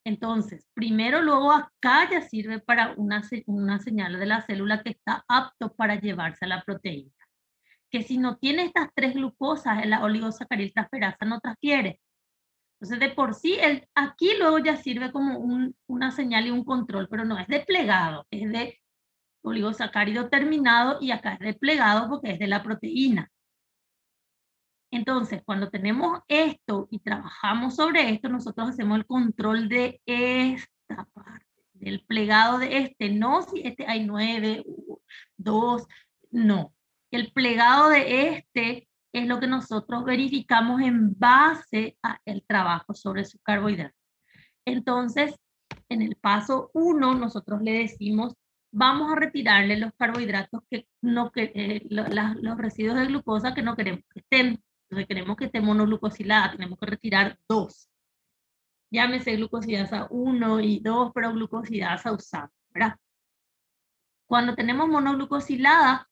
Entonces, primero, luego acá ya sirve para una señal de la célula que está apto para llevarse a la proteína. Que si no tiene estas 3 glucosas, la oligosacaril transferasa no transfiere. Entonces, de por sí, aquí luego ya sirve como una señal y un control, pero no es de plegado, es de oligosacárido terminado y acá es de plegado porque es de la proteína. Entonces, cuando tenemos esto y trabajamos sobre esto, nosotros hacemos el control de esta parte, del plegado de este, no si este hay 9, 2, no. El plegado de este es lo que nosotros verificamos en base al trabajo sobre su carbohidrato. Entonces, en el paso 1, nosotros le decimos, vamos a retirarle los carbohidratos los residuos de glucosa que no queremos que estén. Entonces, queremos que esté monoglucosilada, tenemos que retirar 2. Llámese glucosidasa 1 y 2, pero glucosidasa usada, ¿verdad? Cuando tenemos monoglucosilada,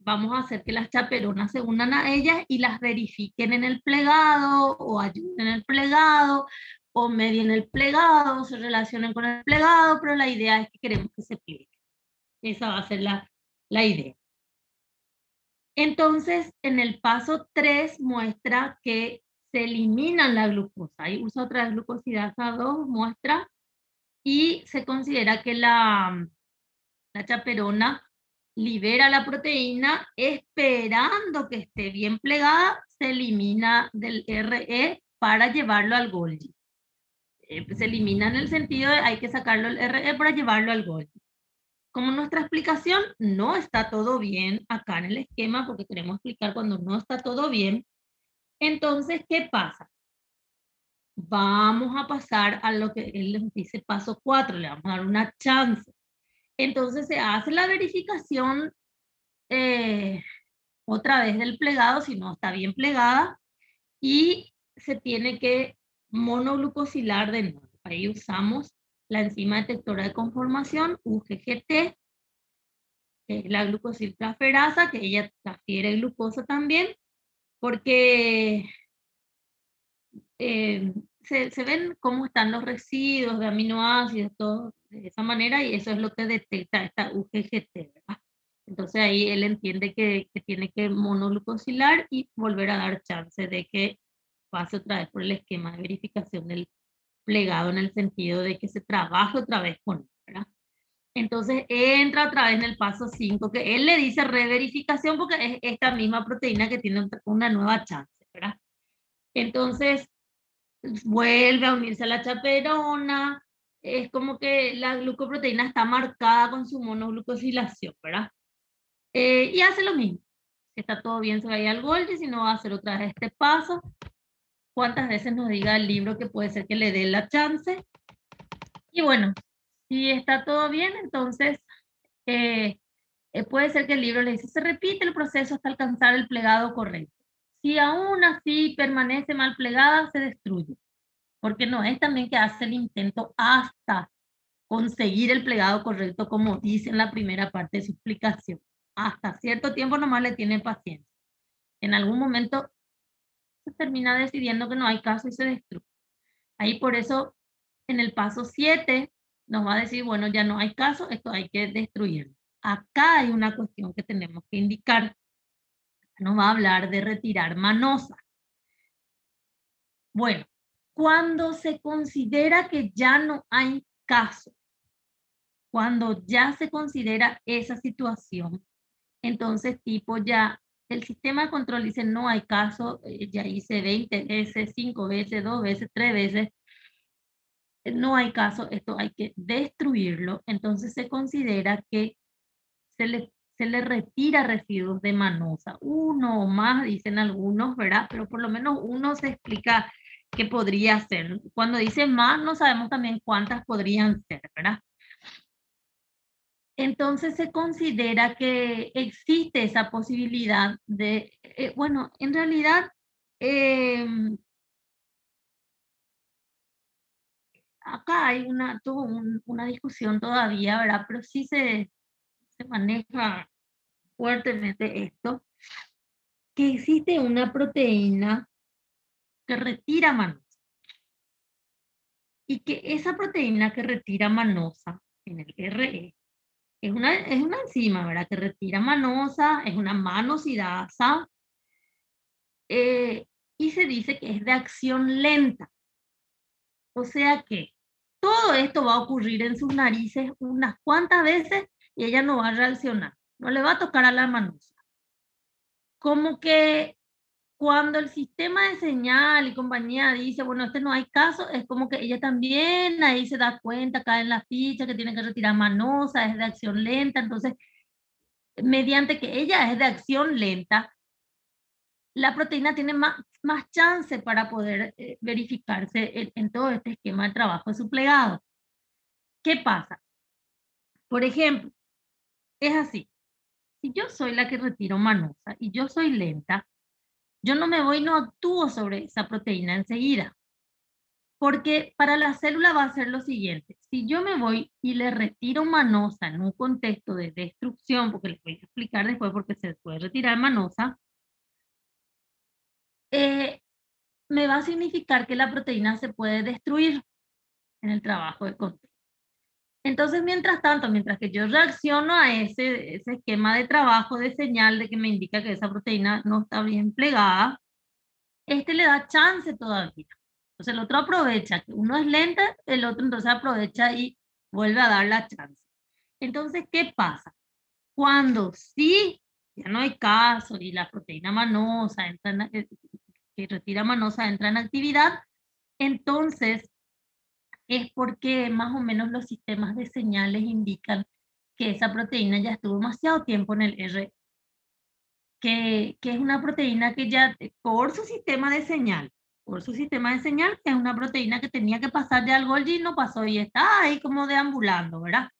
vamos a hacer que las chaperonas se unan a ellas y las verifiquen en el plegado o ayuden en el plegado o medien el plegado, se relacionen con el plegado, pero la idea es que queremos que se plegue. Esa va a ser la idea. Entonces, en el paso 3 muestra que se eliminan la glucosa. Ahí usa otra vez glucosidasa 2, muestra, y se considera que la chaperona libera la proteína esperando que esté bien plegada, se elimina del RE para llevarlo al Golgi. Se elimina en el sentido de hay que sacarlo el RE para llevarlo al Golgi. Como nuestra explicación no está todo bien acá en el esquema, porque queremos explicar cuando no está todo bien, entonces, ¿qué pasa? Vamos a pasar a lo que él les dice paso 4, le vamos a dar una chance. Entonces se hace la verificación otra vez del plegado, si no está bien plegada, y se tiene que monoglucosilar de nuevo. Ahí usamos la enzima detectora de conformación, UGGT, la glucosiltransferasa, que ella transfiere glucosa también, porque se ven cómo están los residuos de aminoácidos, todo de esa manera, y eso es lo que detecta esta UGGT, ¿verdad? Entonces ahí él entiende que tiene que monoglucosilar y volver a dar chance de que pase otra vez por el esquema de verificación del plegado en el sentido de que se trabaje otra vez con él, ¿verdad? Entonces entra otra vez en el paso 5, que él le dice reverificación porque es esta misma proteína que tiene una nueva chance, ¿verdad? Entonces vuelve a unirse a la chaperona, es como que la glucoproteína está marcada con su monoglucosilación, ¿verdad? Y hace lo mismo. Si está todo bien, se va a ir al Golgi, si no va a hacer otra vez este paso. Cuántas veces nos diga el libro que puede ser que le dé la chance. Y bueno, si está todo bien, entonces puede ser que el libro le dice, se repite el proceso hasta alcanzar el plegado correcto. Si aún así permanece mal plegada, se destruye. Porque no es también que hace el intento hasta conseguir el plegado correcto, como dice en la primera parte de su explicación. Hasta cierto tiempo nomás le tiene paciencia. En algún momento se termina decidiendo que no hay caso y se destruye. Ahí por eso en el paso 7 nos va a decir, bueno, ya no hay caso, esto hay que destruirlo. Acá hay una cuestión que tenemos que indicar. Nos va a hablar de retirar manosa. Bueno, cuando se considera que ya no hay caso, cuando ya se considera esa situación, entonces tipo ya el sistema de control dice no hay caso, ya hice 20 veces, 5 veces, 2 veces, 3 veces, no hay caso, esto hay que destruirlo, entonces se considera que se le retira residuos de manosa, uno o más, dicen algunos, ¿verdad? Pero por lo menos uno se explica qué podría ser. Cuando dice más, no sabemos también cuántas podrían ser, ¿verdad? Entonces se considera que existe esa posibilidad de, bueno, en realidad, acá hay una discusión todavía, ¿verdad? Pero sí se maneja fuertemente esto, que existe una proteína que retira manosa. y que esa proteína que retira manosa en el RE es una enzima, ¿verdad? Que retira manosa, es una manosidasa, y se dice que es de acción lenta. O sea que todo esto va a ocurrir en sus narices unas cuantas veces y ella no va a reaccionar, no le va a tocar a la manosa. Como que cuando el sistema de señal y compañía dice, bueno, este no hay caso, es como que ella también ahí se da cuenta, cae en la ficha que tiene que retirar manosa, es de acción lenta, entonces, mediante que ella es de acción lenta, la proteína tiene más chance para poder verificarse en todo este esquema de trabajo de su plegado. ¿Qué pasa? Por ejemplo, es así, si yo soy la que retiro manosa y yo soy lenta, yo no me voy y no actúo sobre esa proteína enseguida. Porque para la célula va a ser lo siguiente, si yo me voy y le retiro manosa en un contexto de destrucción, porque les voy a explicar después por qué se puede retirar manosa, me va a significar que la proteína se puede destruir en el trabajo de control. Entonces, mientras tanto, mientras que yo reacciono a ese esquema de trabajo de señal de que me indica que esa proteína no está bien plegada, este le da chance todavía. Entonces el otro aprovecha, que uno es lenta, el otro entonces aprovecha y vuelve a dar la chance. Entonces, ¿qué pasa? Cuando sí, ya no hay caso y la proteína manosa entra que retira manosa entra en actividad, entonces es porque más o menos los sistemas de señales indican que esa proteína ya estuvo demasiado tiempo en el R, que es una proteína que ya, por su sistema de señal, que es una proteína que tenía que pasar ya al Golgi y no pasó, y está ahí como deambulando, ¿verdad?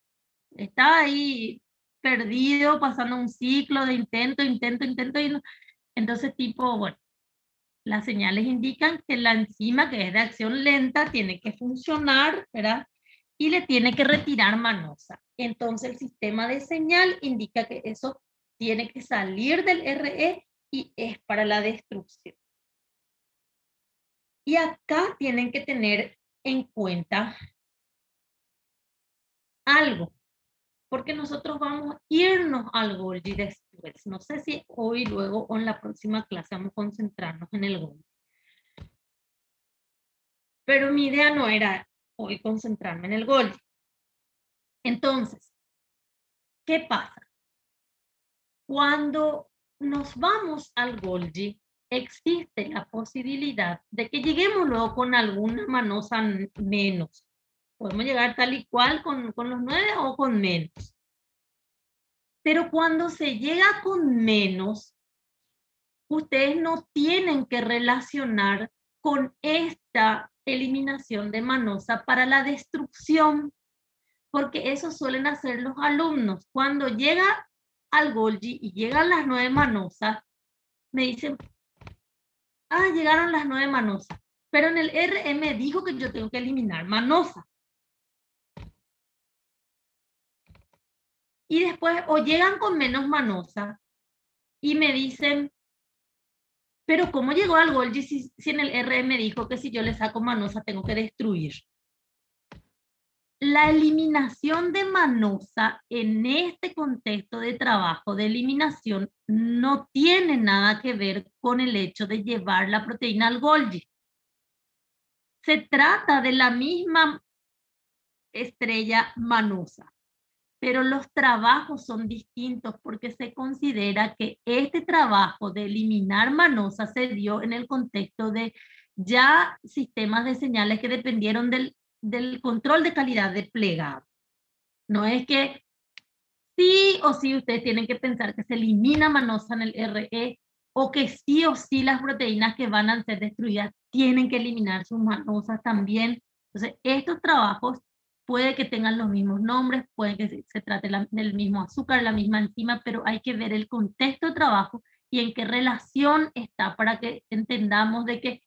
Está ahí perdido, pasando un ciclo de intento, y no. Entonces tipo, bueno, las señales indican que la enzima, que es de acción lenta, tiene que funcionar, ¿verdad? Y le tiene que retirar manosa. Entonces el sistema de señal indica que eso tiene que salir del RE y es para la destrucción. Y acá tienen que tener en cuenta algo, porque nosotros vamos a irnos al Golgi después. No sé si hoy, luego o en la próxima clase vamos a concentrarnos en el Golgi. Pero mi idea no era hoy concentrarme en el Golgi. Entonces, ¿qué pasa? Cuando nos vamos al Golgi, existe la posibilidad de que lleguemos luego con alguna manosa menos. Podemos llegar tal y cual con los 9 o con menos. Pero cuando se llega con menos, ustedes no tienen que relacionar con esta eliminación de manosa para la destrucción, porque eso suelen hacer los alumnos. Cuando llega al Golgi y llegan las 9 manosas, me dicen, llegaron las 9 manosas, pero en el RM dijo que yo tengo que eliminar manosa. Y después o llegan con menos manosa y me dicen, pero ¿cómo llegó al Golgi si en el RM dijo que si yo le saco manosa tengo que destruir? La eliminación de manosa en este contexto de trabajo de eliminación no tiene nada que ver con el hecho de llevar la proteína al Golgi. Se trata de la misma estrella manosa, pero los trabajos son distintos porque se considera que este trabajo de eliminar manosa se dio en el contexto de ya sistemas de señales que dependieron del control de calidad de plegado. No es que sí o sí ustedes tienen que pensar que se elimina manosa en el RE o que sí o sí las proteínas que van a ser destruidas tienen que eliminar sus manosas también. Entonces, estos trabajos puede que tengan los mismos nombres, puede que se trate del mismo azúcar, la misma enzima, pero hay que ver el contexto de trabajo y en qué relación está para que entendamos de que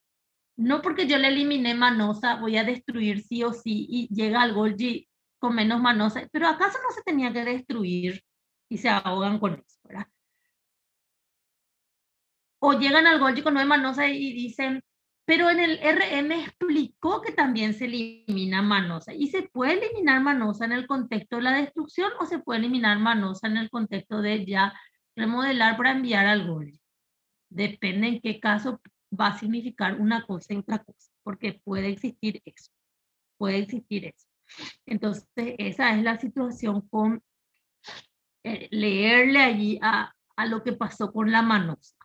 no porque yo le eliminé manosa voy a destruir sí o sí y llega al Golgi con menos manosa, pero acaso no se tenía que destruir y se ahogan con eso, ¿verdad? O llegan al Golgi con 9 manosa y dicen, Pero en el RM explicó que también se elimina manosa. ¿Y se puede eliminar manosa en el contexto de la destrucción o se puede eliminar manosa en el contexto de ya remodelar para enviar al Gory? Depende en qué caso va a significar una cosa y otra cosa, porque puede existir eso. Puede existir eso. Entonces, esa es la situación con leerle allí a lo que pasó con la manosa.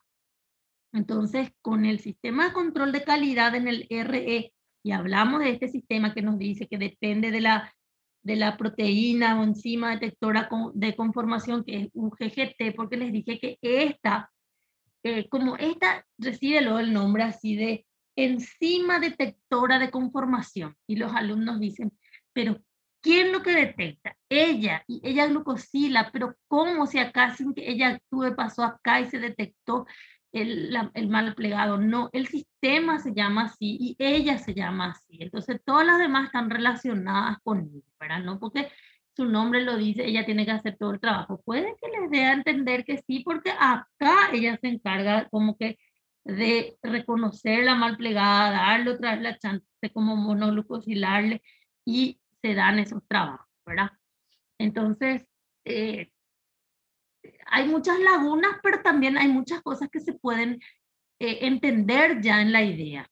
Entonces, con el sistema de control de calidad en el RE, y hablamos de este sistema que nos dice que depende de la proteína o enzima detectora de conformación, que es UGGT, porque les dije que esta, como esta recibe luego el nombre así de enzima detectora de conformación, y los alumnos dicen, pero ¿quién lo que detecta? Ella, y ella glucosila, pero ¿cómo si acá sin que ella actúe pasó acá y se detectó el mal plegado? No, el sistema se llama así y ella se llama así. Entonces todas las demás están relacionadas con ella, ¿verdad? No porque su nombre lo dice, ella tiene que hacer todo el trabajo. Puede que les dé a entender que sí, porque acá ella se encarga como que de reconocer la mal plegada, darle otra vez la chance como monoglucosilarle y se dan esos trabajos, ¿verdad? Entonces, eh, hay muchas lagunas, pero también hay muchas cosas que se pueden entender ya en la idea,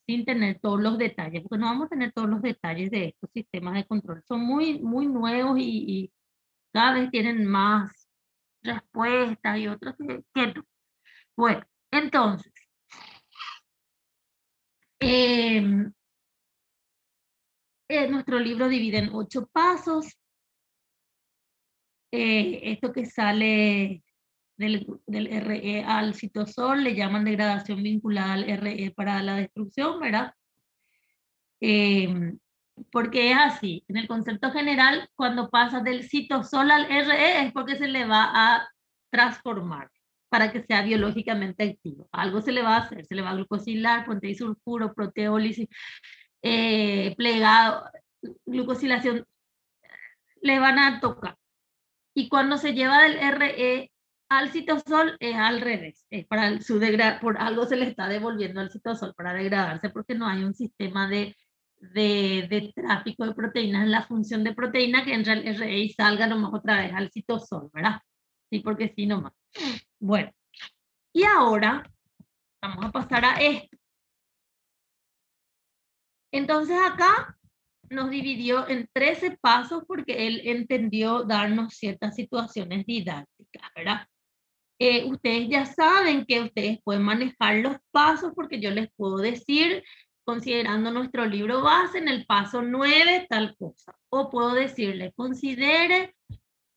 sin tener todos los detalles, porque no vamos a tener todos los detalles de estos sistemas de control. Son muy, muy nuevos y cada vez tienen más respuestas y otros que no. Bueno, entonces, eh, nuestro libro divide en 8 pasos. Esto que sale del RE al citosol le llaman degradación vinculada al RE para la destrucción, ¿verdad? Porque es así, en el concepto general, cuando pasa del citosol al RE es porque se le va a transformar para que sea biológicamente activo. Algo se le va a hacer, se le va a glucosilar, sulfuro, proteólisis, plegado, glucosilación, le van a tocar. Y cuando se lleva del RE al citosol es al revés, es para por algo se le está devolviendo al citosol para degradarse porque no hay un sistema de tráfico de proteínas en la función de proteína que entre el RE y salga nomás otra vez al citosol, ¿verdad? Sí, porque sí nomás. Bueno, y ahora vamos a pasar a esto. Entonces acá nos dividió en 13 pasos porque él entendió darnos ciertas situaciones didácticas, ¿verdad? Ustedes ya saben que ustedes pueden manejar los pasos porque yo les puedo decir, considerando nuestro libro base, en el paso 9 tal cosa. O puedo decirle, considere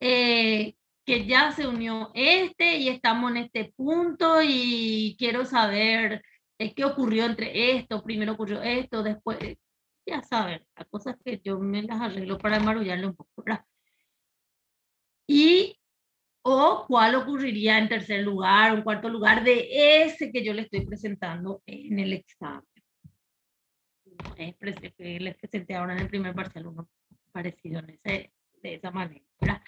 que ya se unió este y estamos en este punto y quiero saber qué ocurrió entre esto, primero ocurrió esto, después, ya saben, las cosas que yo me las arreglo para marullarle un poco, ¿verdad? Y o cuál ocurriría en tercer lugar o en cuarto lugar de ese que yo le estoy presentando en el examen. Que les presenté ahora en el primer parcial uno parecido de esa manera, ¿verdad?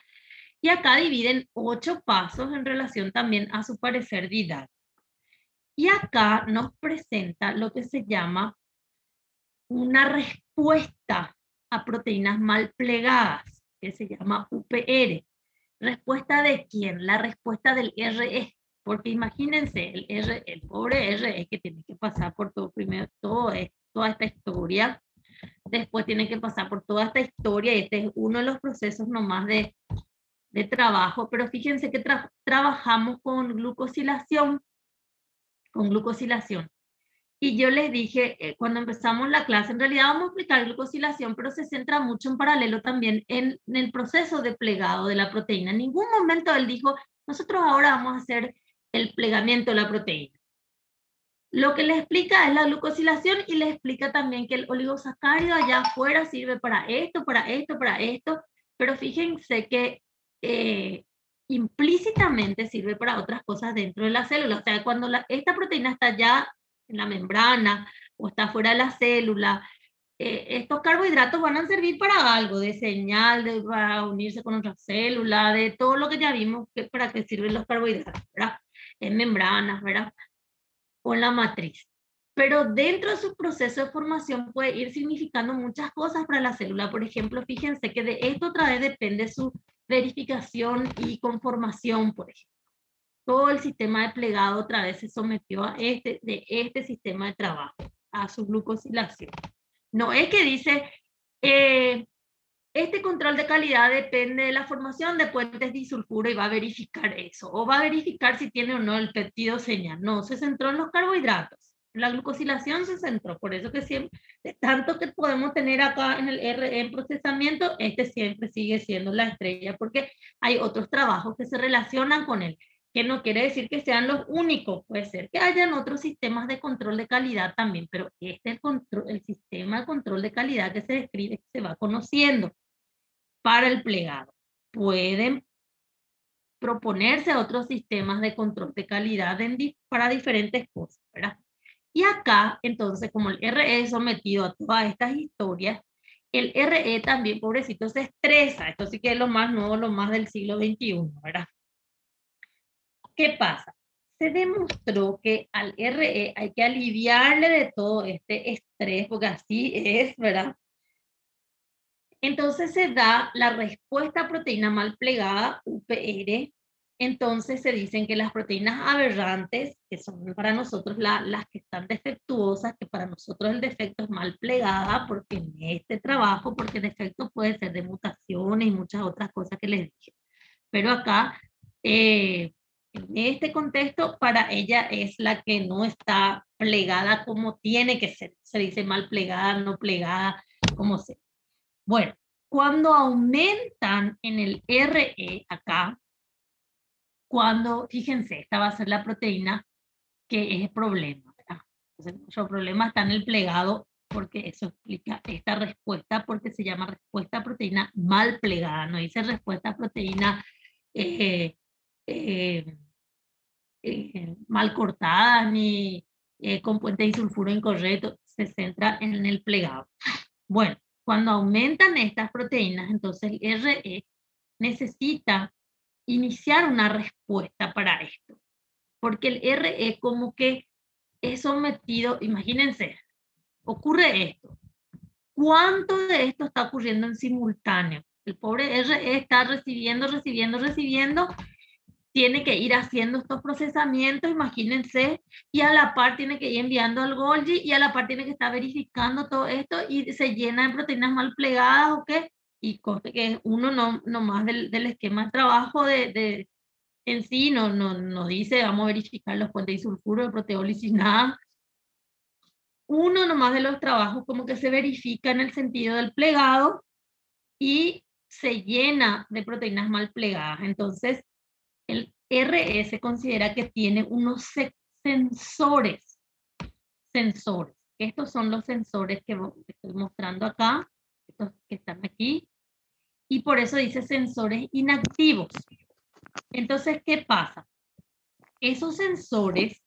Y acá dividen 8 pasos en relación también a su parecer didáctico. Y acá nos presenta lo que se llama una respuesta a proteínas mal plegadas, que se llama UPR. ¿Respuesta de quién? La respuesta del RE. Porque imagínense, el pobre RE que tiene que pasar por todo, primero toda esta historia, después tiene que pasar por toda esta historia y este es uno de los procesos nomás de trabajo, pero fíjense que trabajamos con glucosilación, Y yo les dije, cuando empezamos la clase, en realidad vamos a explicar glucosilación, pero se centra mucho en paralelo también en el proceso de plegado de la proteína. En ningún momento él dijo, nosotros ahora vamos a hacer el plegamiento de la proteína. Lo que le explica es la glucosilación y le explica también que el oligosacárido allá afuera sirve para esto, para esto, para esto, pero fíjense que implícitamente sirve para otras cosas dentro de la célula. O sea, cuando esta proteína está ya en la membrana o está fuera de la célula, estos carbohidratos van a servir para algo, de señal, para unirse con otra célula, de todo lo que ya vimos para qué sirven los carbohidratos, ¿verdad? En membranas, ¿verdad? O en la matriz. pero dentro de su proceso de formación puede ir significando muchas cosas para la célula. Por ejemplo, fíjense que de esto otra vez depende su verificación y conformación, por ejemplo. Todo el sistema de plegado otra vez se sometió a este sistema de trabajo, a su glucosilación. No es que dice, este control de calidad depende de la formación de puentes disulfuro y va a verificar eso, o va a verificar si tiene o no el péptido señal. No, se centró en los carbohidratos. La glucosilación se centró, por eso que siempre, de tanto que podemos tener acá en el RE en procesamiento, este siempre sigue siendo la estrella, porque hay otros trabajos que se relacionan con él, que no quiere decir que sean los únicos, puede ser que hayan otros sistemas de control de calidad también, pero este es el sistema de control de calidad que se describe, que se va conociendo para el plegado. Pueden proponerse otros sistemas de control de calidad para diferentes cosas, ¿verdad? Y acá, entonces, como el RE es sometido a todas estas historias, el RE también, pobrecito, se estresa. Esto sí que es lo más nuevo, lo más del siglo XXI, ¿verdad? ¿Qué pasa? Se demostró que al RE hay que aliviarle de todo este estrés, porque así es, ¿verdad? Entonces se da la respuesta a proteína mal plegada, UPR. Entonces se dicen que las proteínas aberrantes, que son para nosotros las que están defectuosas, que para nosotros el defecto es mal plegada, porque en este trabajo, porque el defecto puede ser de mutaciones y muchas otras cosas que les dije. Pero acá, en este contexto, para ella es la que no está plegada como tiene que ser. Se dice mal plegada, no plegada, como sea. Bueno, cuando aumentan en el RE acá, fíjense, esta va a ser la proteína que es el problema, ¿verdad? Entonces, nuestro problema está en el plegado, porque eso explica esta respuesta, porque se llama respuesta a proteína mal plegada, no dice respuesta a proteína eh, eh, mal cortada, ni con puente disulfuro incorrecto, se centra en el plegado. Bueno, cuando aumentan estas proteínas, entonces el RE necesita iniciar una respuesta para esto, porque el RE como que es sometido, imagínense, ocurre esto. ¿Cuánto de esto está ocurriendo en simultáneo? El pobre RE está recibiendo, tiene que ir haciendo estos procesamientos, imagínense, y a la par tiene que ir enviando al Golgi, y a la par tiene que estar verificando todo esto, y se llena de proteínas mal plegadas, ¿o qué? Y conste que es uno no más del esquema de trabajo en sí, no dice, vamos a verificar los puentes disulfuro de proteólisis, nada. Uno nomás de los trabajos como que se verifica en el sentido del plegado, y se llena de proteínas mal plegadas. Entonces, el RE se considera que tiene unos sensores. Estos son los sensores que estoy mostrando acá, estos que están aquí, y por eso dice sensores inactivos. Entonces, ¿qué pasa? Esos sensores,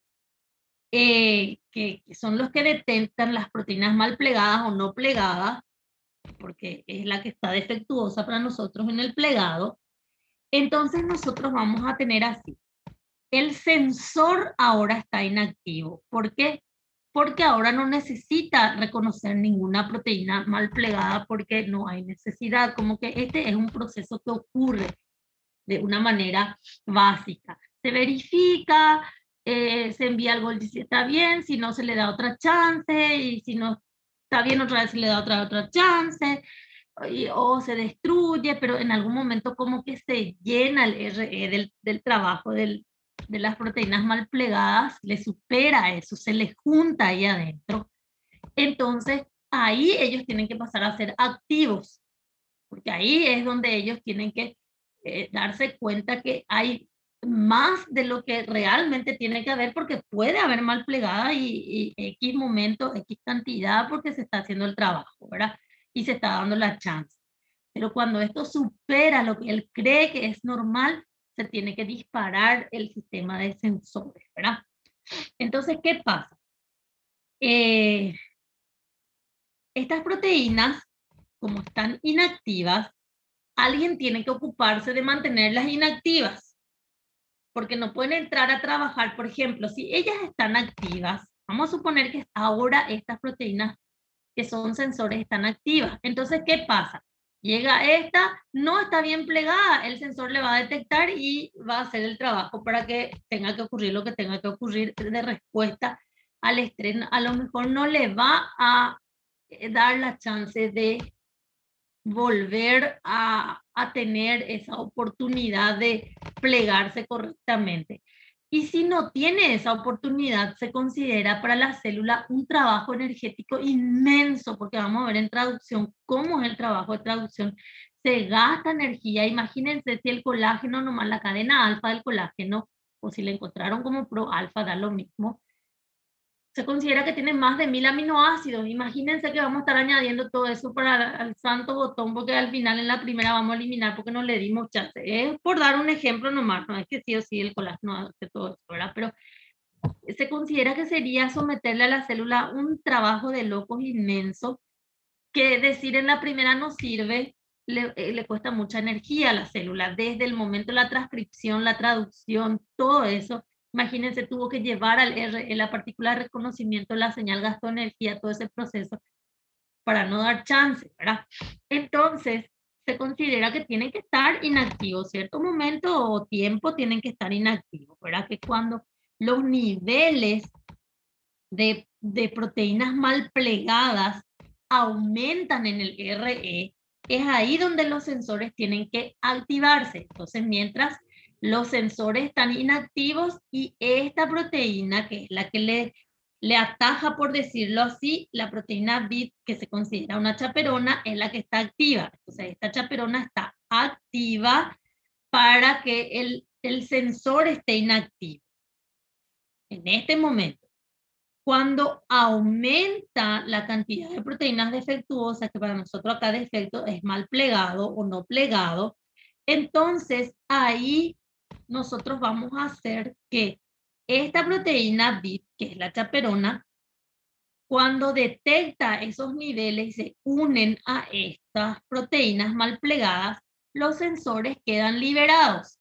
que son los que detectan las proteínas mal plegadas o no plegadas, porque es la que está defectuosa para nosotros en el plegado, entonces nosotros vamos a tener así. El sensor ahora está inactivo. ¿Por qué? Porque ahora no necesita reconocer ninguna proteína mal plegada, porque no hay necesidad. Como que este es un proceso que ocurre de una manera básica. Se verifica, se envía al Golgi si está bien, si no se le da otra chance, y si no está bien otra vez se le da otra chance, o se destruye, pero en algún momento como que se llena el RE del trabajo de las proteínas mal plegadas, le supera eso, se le junta ahí adentro. Entonces, ahí ellos tienen que pasar a ser activos, porque ahí es donde ellos tienen que darse cuenta que hay más de lo que realmente tiene que haber, porque puede haber mal plegada y X momento, X cantidad, porque se está haciendo el trabajo, ¿verdad? Y se está dando la chance. Pero cuando esto supera lo que él cree que es normal, se tiene que disparar el sistema de sensores, ¿verdad? Entonces, ¿qué pasa? Estas proteínas, como están inactivas, alguien tiene que ocuparse de mantenerlas inactivas, porque no pueden entrar a trabajar. Por ejemplo, si ellas están activas, Vamos a suponer que ahora estas proteínas que son sensores están activas. Entonces, ¿qué pasa? Llega esta, no está bien plegada, el sensor le va a detectar y va a hacer el trabajo para que tenga que ocurrir lo que tenga que ocurrir de respuesta al estrés. A lo mejor no le va a dar la chance de volver a tener esa oportunidad de plegarse correctamente. Y si no tiene esa oportunidad, se considera para la célula un trabajo energético inmenso, porque vamos a ver en traducción cómo es el trabajo de traducción. Se gasta energía. Imagínense si el colágeno, nomás la cadena alfa del colágeno, o si le encontraron como pro-alfa, da lo mismo. Se considera que tiene más de 1000 aminoácidos. Imagínense que vamos a estar añadiendo todo eso para el santo botón, porque al final en la primera vamos a eliminar porque no le dimos chance. Es por dar un ejemplo nomás, no es que sí o sí el colágeno hace todo eso, ¿verdad? Pero se considera que sería someterle a la célula un trabajo de locos inmenso, que decir en la primera no sirve, le cuesta mucha energía a la célula, desde el momento de la transcripción, la traducción, todo eso. Imagínense, tuvo que llevar al R, la partícula de reconocimiento, la señal gastó energía, todo ese proceso, para no dar chance, ¿verdad? Entonces, se considera que tienen que estar inactivos, cierto momento o tiempo tienen que estar inactivos, ¿verdad? Que cuando los niveles de proteínas mal plegadas aumentan en el RE, es ahí donde los sensores tienen que activarse. Entonces, mientras los sensores están inactivos y esta proteína, que es la que le ataja, por decirlo así, la proteína BIT, que se considera una chaperona, es la que está activa. Entonces, esta chaperona está activa para que el sensor esté inactivo. En este momento, cuando aumenta la cantidad de proteínas defectuosas, que para nosotros acá defecto es mal plegado o no plegado, entonces ahí nosotros vamos a hacer que esta proteína BIT, que es la chaperona, cuando detecta esos niveles y se unen a estas proteínas mal plegadas, los sensores quedan liberados.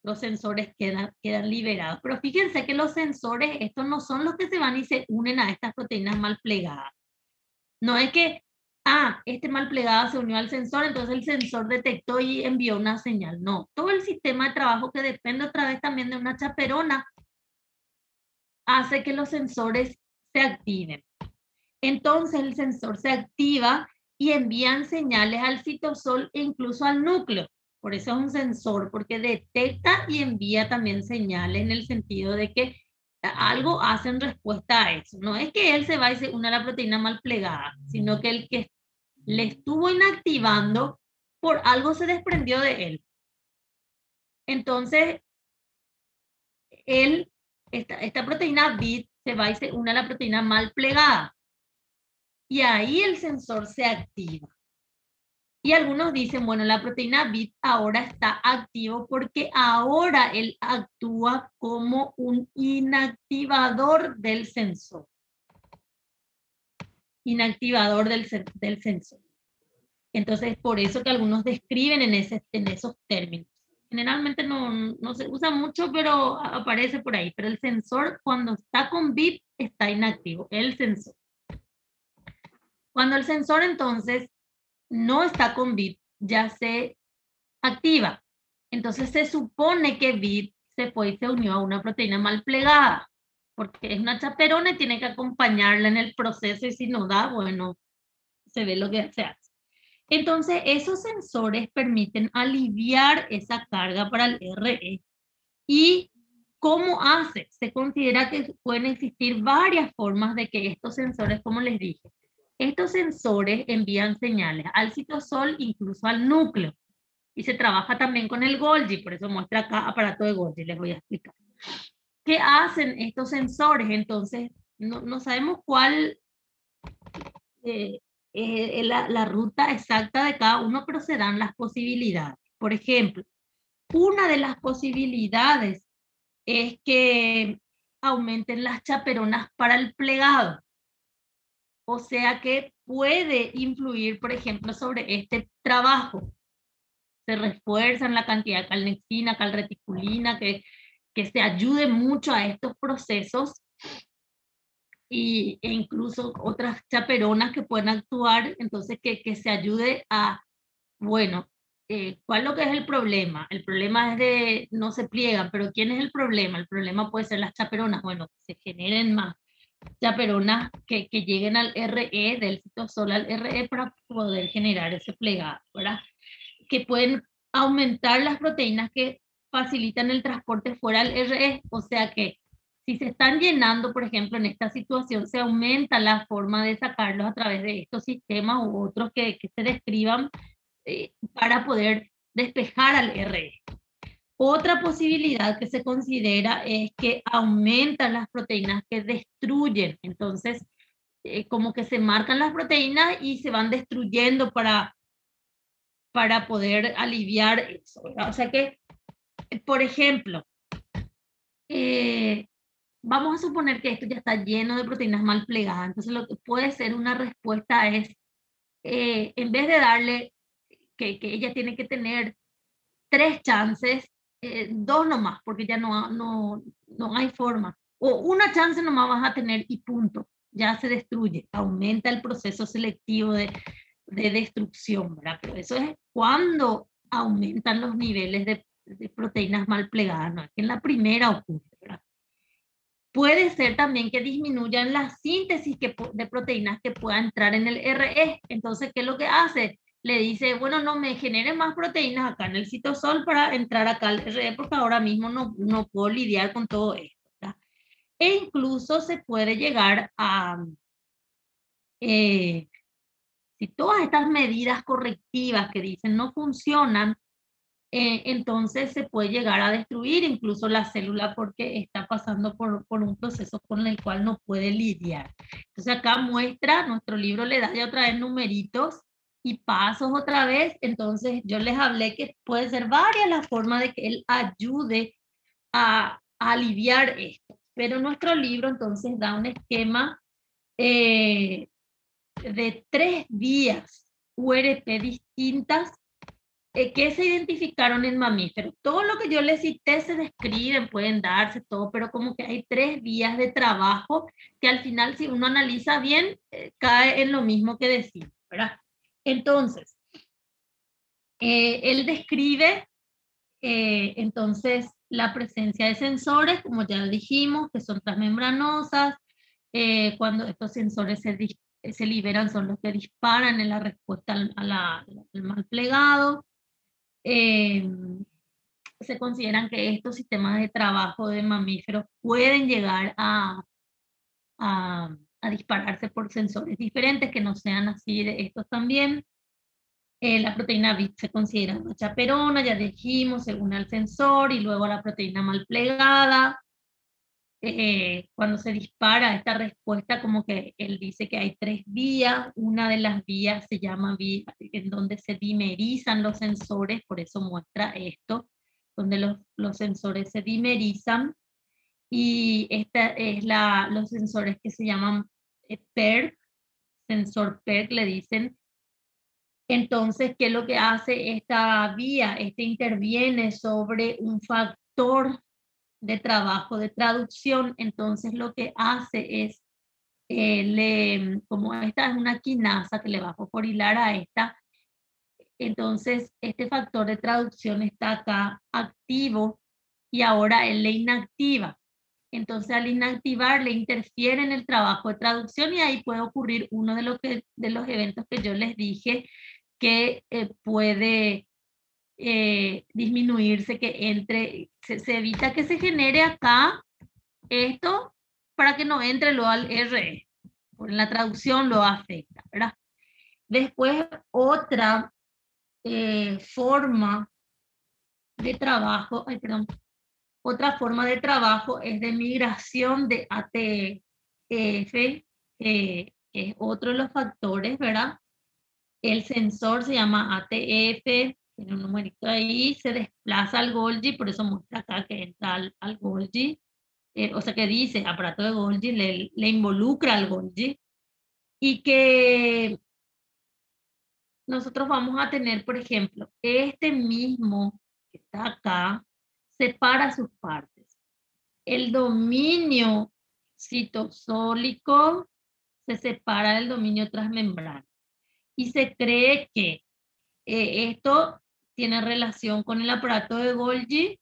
Los sensores quedan liberados. Pero fíjense que los sensores, estos no son los que se van y se unen a estas proteínas mal plegadas. No es que, este mal plegado se unió al sensor, entonces el sensor detectó y envió una señal. No, todo el sistema de trabajo, que depende otra vez también de una chaperona, hace que los sensores se activen. Entonces el sensor se activa y envían señales al citosol e incluso al núcleo. Por eso es un sensor, porque detecta y envía también señales, en el sentido de que algo hace en respuesta a eso. No es que él se va y se une a la proteína mal plegada, sino que el que le estuvo inactivando, por algo se desprendió de él. Entonces, esta proteína BIT se va y se une a la proteína mal plegada. Y ahí el sensor se activa. Y algunos dicen, bueno, la proteína BIT ahora está activo porque ahora él actúa como un inactivador del sensor. Inactivador del sensor. Entonces, por eso que algunos describen en esos términos. Generalmente no se usa mucho, pero aparece por ahí. Pero el sensor, cuando está con BIT, está inactivo, el sensor. Cuando el sensor, entonces, no está con BIT, ya se activa. Entonces se supone que BIT se fue y se unió a una proteína mal plegada, porque es una chaperona y tiene que acompañarla en el proceso, y si no da, bueno, se ve lo que se hace. Entonces esos sensores permiten aliviar esa carga para el RE. ¿Y cómo hace? Se considera que pueden existir varias formas de que estos sensores, como les dije, estos sensores envían señales al citosol, incluso al núcleo. Y se trabaja también con el Golgi, por eso muestra acá aparato de Golgi, les voy a explicar. ¿Qué hacen estos sensores? Entonces, no sabemos cuál es la ruta exacta de cada uno, pero se dan las posibilidades. Por ejemplo, una de las posibilidades es que aumenten las chaperonas para el plegado. O sea que puede influir, por ejemplo, sobre este trabajo. Se refuerzan la cantidad de calnexina, calreticulina, que se ayude mucho a estos procesos e incluso otras chaperonas que pueden actuar, entonces que se ayude a, bueno, ¿cuál es lo que es el problema? El problema es de no se pliegan, pero ¿quién es el problema? El problema puede ser las chaperonas, bueno, que se generen más chaperonas que lleguen al RE, del citosol al RE para poder generar ese plegado, ¿verdad? Que pueden aumentar las proteínas que facilitan el transporte fuera del RE, o sea que si se están llenando, por ejemplo, en esta situación, se aumenta la forma de sacarlos a través de estos sistemas u otros que se describan para poder despejar al RE. Otra posibilidad que se considera es que aumentan las proteínas que destruyen. Entonces, como que se marcan las proteínas y se van destruyendo para poder aliviar eso, ¿verdad? O sea que, por ejemplo, vamos a suponer que esto ya está lleno de proteínas mal plegadas. Entonces, lo que puede ser una respuesta es, en vez de darle que ella tiene que tener 3 chances, 2 nomás, porque ya no hay forma. O una chance nomás vas a tener y punto. Ya se destruye, aumenta el proceso selectivo de destrucción, ¿verdad? Pero eso es cuando aumentan los niveles de proteínas mal plegadas, no es que en la primera ocurre, ¿verdad? Puede ser también que disminuyan la síntesis de proteínas que pueda entrar en el RE. Entonces, ¿qué es lo que hace? Le dice, bueno, no me genere más proteínas acá en el citosol para entrar acá al RE, porque ahora mismo no puedo lidiar con todo esto, ¿verdad? E incluso se puede llegar a, si todas estas medidas correctivas que dicen no funcionan, entonces se puede llegar a destruir incluso la célula porque está pasando por un proceso con el cual no puede lidiar. Entonces acá muestra, nuestro libro le da ya otra vez numeritos y pasos otra vez, entonces yo les hablé que puede ser varias las formas de que él ayude a aliviar esto, pero nuestro libro entonces da un esquema de 3 vías URP distintas que se identificaron en mamíferos. Todo lo que yo les cité se describen, pueden darse todo, pero como que hay 3 vías de trabajo que al final, si uno analiza bien, cae en lo mismo que decimos, ¿verdad? Entonces, él describe entonces la presencia de sensores, como ya dijimos, que son transmembranosas. Cuando estos sensores se liberan, son los que disparan en la respuesta al mal plegado. Se consideran que estos sistemas de trabajo de mamíferos pueden llegar a dispararse por sensores diferentes que no sean así de estos también. La proteína BIT se considera una chaperona, ya dijimos, según el sensor, y luego la proteína mal plegada. Cuando se dispara esta respuesta, como que él dice que hay 3 vías. Una de las vías se llama vía en donde se dimerizan los sensores, por eso muestra esto, donde los sensores se dimerizan. Y esta es los sensores que se llaman PERC, sensor PERC le dicen. Entonces, ¿qué es lo que hace esta vía? Este interviene sobre un factor de trabajo de traducción. Entonces, lo que hace es, como esta es una quinasa que le va a fosforilar a esta, entonces este factor de traducción está acá activo y ahora él le inactiva. Entonces, al inactivar, le interfiere en el trabajo de traducción y ahí puede ocurrir uno de los eventos que yo les dije que puede disminuirse, que entre, se evita que se genere acá esto para que no entre lo al RE. Por la traducción lo afecta, ¿verdad? Después, otra forma de trabajo, ay, perdón, otra forma de trabajo es de migración de ATF, que es otro de los factores, ¿verdad? El sensor se llama ATF, tiene un numerito ahí, se desplaza al Golgi, por eso muestra acá que entra al Golgi, o sea que dice aparato de Golgi, le involucra al Golgi, y que nosotros vamos a tener, por ejemplo, este mismo que está acá, separa sus partes. El dominio citosólico se separa del dominio transmembrana. Y se cree que esto tiene relación con el aparato de Golgi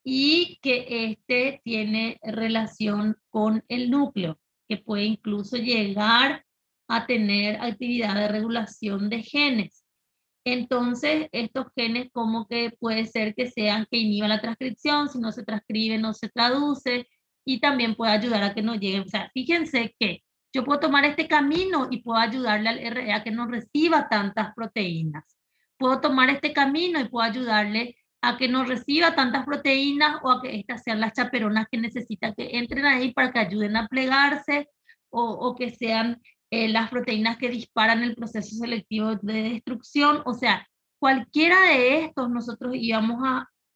y que este tiene relación con el núcleo, que puede incluso llegar a tener actividad de regulación de genes. Entonces, estos genes como que puede ser que sean que inhiban la transcripción, si no se transcribe, no se traduce, y también puede ayudar a que no lleguen. O sea, fíjense que yo puedo tomar este camino y puedo ayudarle al RE a que no reciba tantas proteínas. Puedo tomar este camino y puedo ayudarle a que no reciba tantas proteínas o a que estas sean las chaperonas que necesita que entren ahí para que ayuden a plegarse o que sean las proteínas que disparan el proceso selectivo de destrucción. O sea, cualquiera de estos nosotros íbamos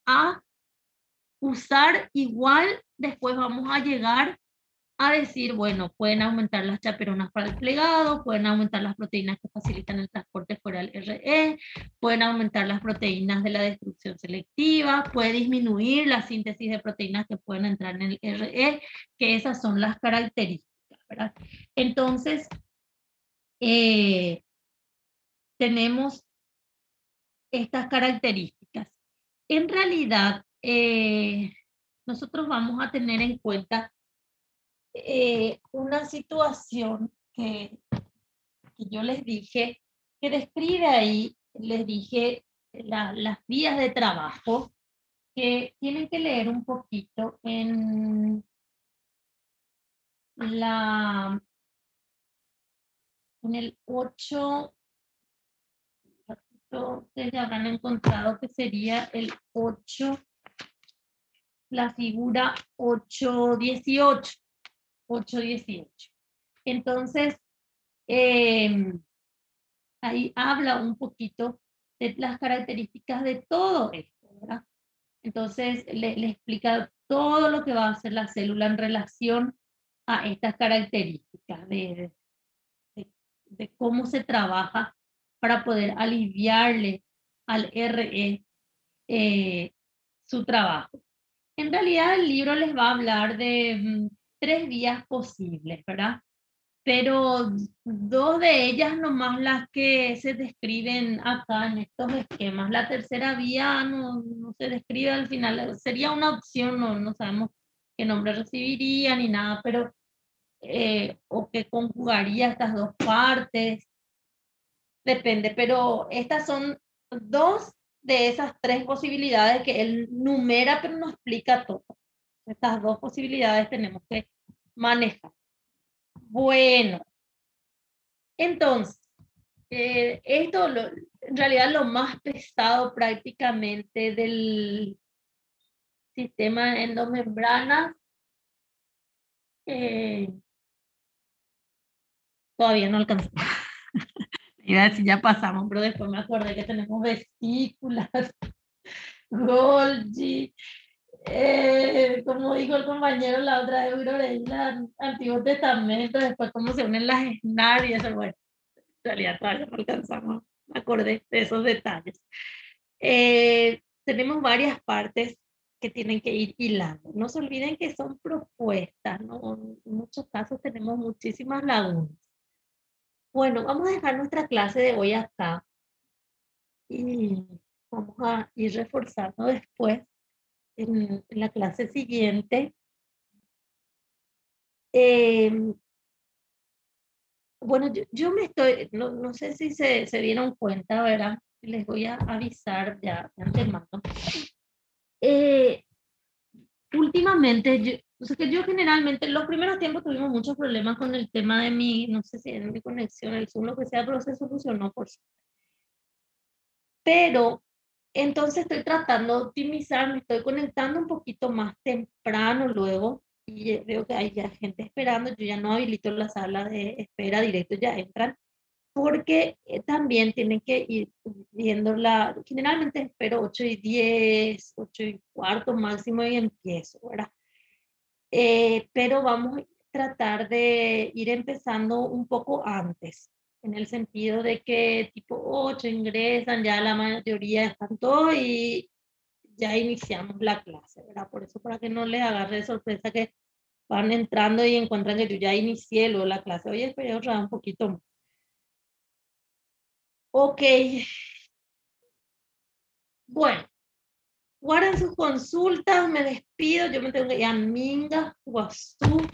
a usar igual, después vamos a llegar a decir, bueno, pueden aumentar las chaperonas para el plegado, pueden aumentar las proteínas que facilitan el transporte fuera del RE, pueden aumentar las proteínas de la destrucción selectiva, puede disminuir la síntesis de proteínas que pueden entrar en el RE, que esas son las características, ¿verdad? Entonces, tenemos estas características. En realidad, nosotros vamos a tener en cuenta una situación que yo les dije, que describe ahí, les dije, las vías de trabajo, que tienen que leer un poquito en el 8, ustedes ya habrán encontrado que sería el 8, la figura 8.18. 8.18. Entonces, ahí habla un poquito de las características de todo esto, ¿verdad? Entonces, le explica todo lo que va a hacer la célula en relación a estas características de cómo se trabaja para poder aliviarle al RE su trabajo. En realidad el libro les va a hablar de 3 vías posibles, ¿verdad? Pero 2 de ellas nomás las que se describen acá en estos esquemas. La tercera vía no se describe al final, sería una opción, no sabemos qué nombre recibiría ni nada, pero o que conjugaría estas 2 partes, depende, pero estas son 2 de esas 3 posibilidades que él numera, pero no explica todo. Estas 2 posibilidades tenemos que manejar. Bueno, entonces, en realidad lo más pesado prácticamente del sistema endomembrana, todavía no alcanzó. Iba a decir, ya pasamos, pero después me acordé que tenemos vesículas, Golgi, como dijo el compañero la otra vez, Euroreína, Antiguo Testamento, después cómo se unen las SNAR y eso, bueno, en realidad todavía no alcanzamos, me acordé de esos detalles. Tenemos varias partes que tienen que ir hilando. No se olviden que son propuestas, ¿no? En muchos casos tenemos muchísimas lagunas. Bueno, vamos a dejar nuestra clase de hoy acá y vamos a ir reforzando después en la clase siguiente. Bueno, yo me estoy, no sé si se dieron cuenta, ¿verdad? Les voy a avisar ya de antemano. Últimamente, o sea que yo generalmente, los primeros tiempos tuvimos muchos problemas con el tema de no sé si en mi conexión, el Zoom, lo que sea, pero se solucionó por sí. Pero entonces estoy tratando de optimizar, me estoy conectando un poquito más temprano luego y veo que hay ya gente esperando, yo ya no habilito la sala de espera, directo ya entran, porque también tienen que ir viendo generalmente espero 8:10, 8:15 máximo y empiezo, ¿verdad? Pero vamos a tratar de ir empezando un poco antes, en el sentido de que tipo 8 ingresan, ya la mayoría están todos y ya iniciamos la clase, ¿verdad? Por eso para que no les agarre de sorpresa que van entrando y encuentran que yo ya inicié la clase. Oye, esperé otra un poquito más. Ok. Bueno, guarden sus consultas, me despido, yo me tengo que ir a Minga, Guazú.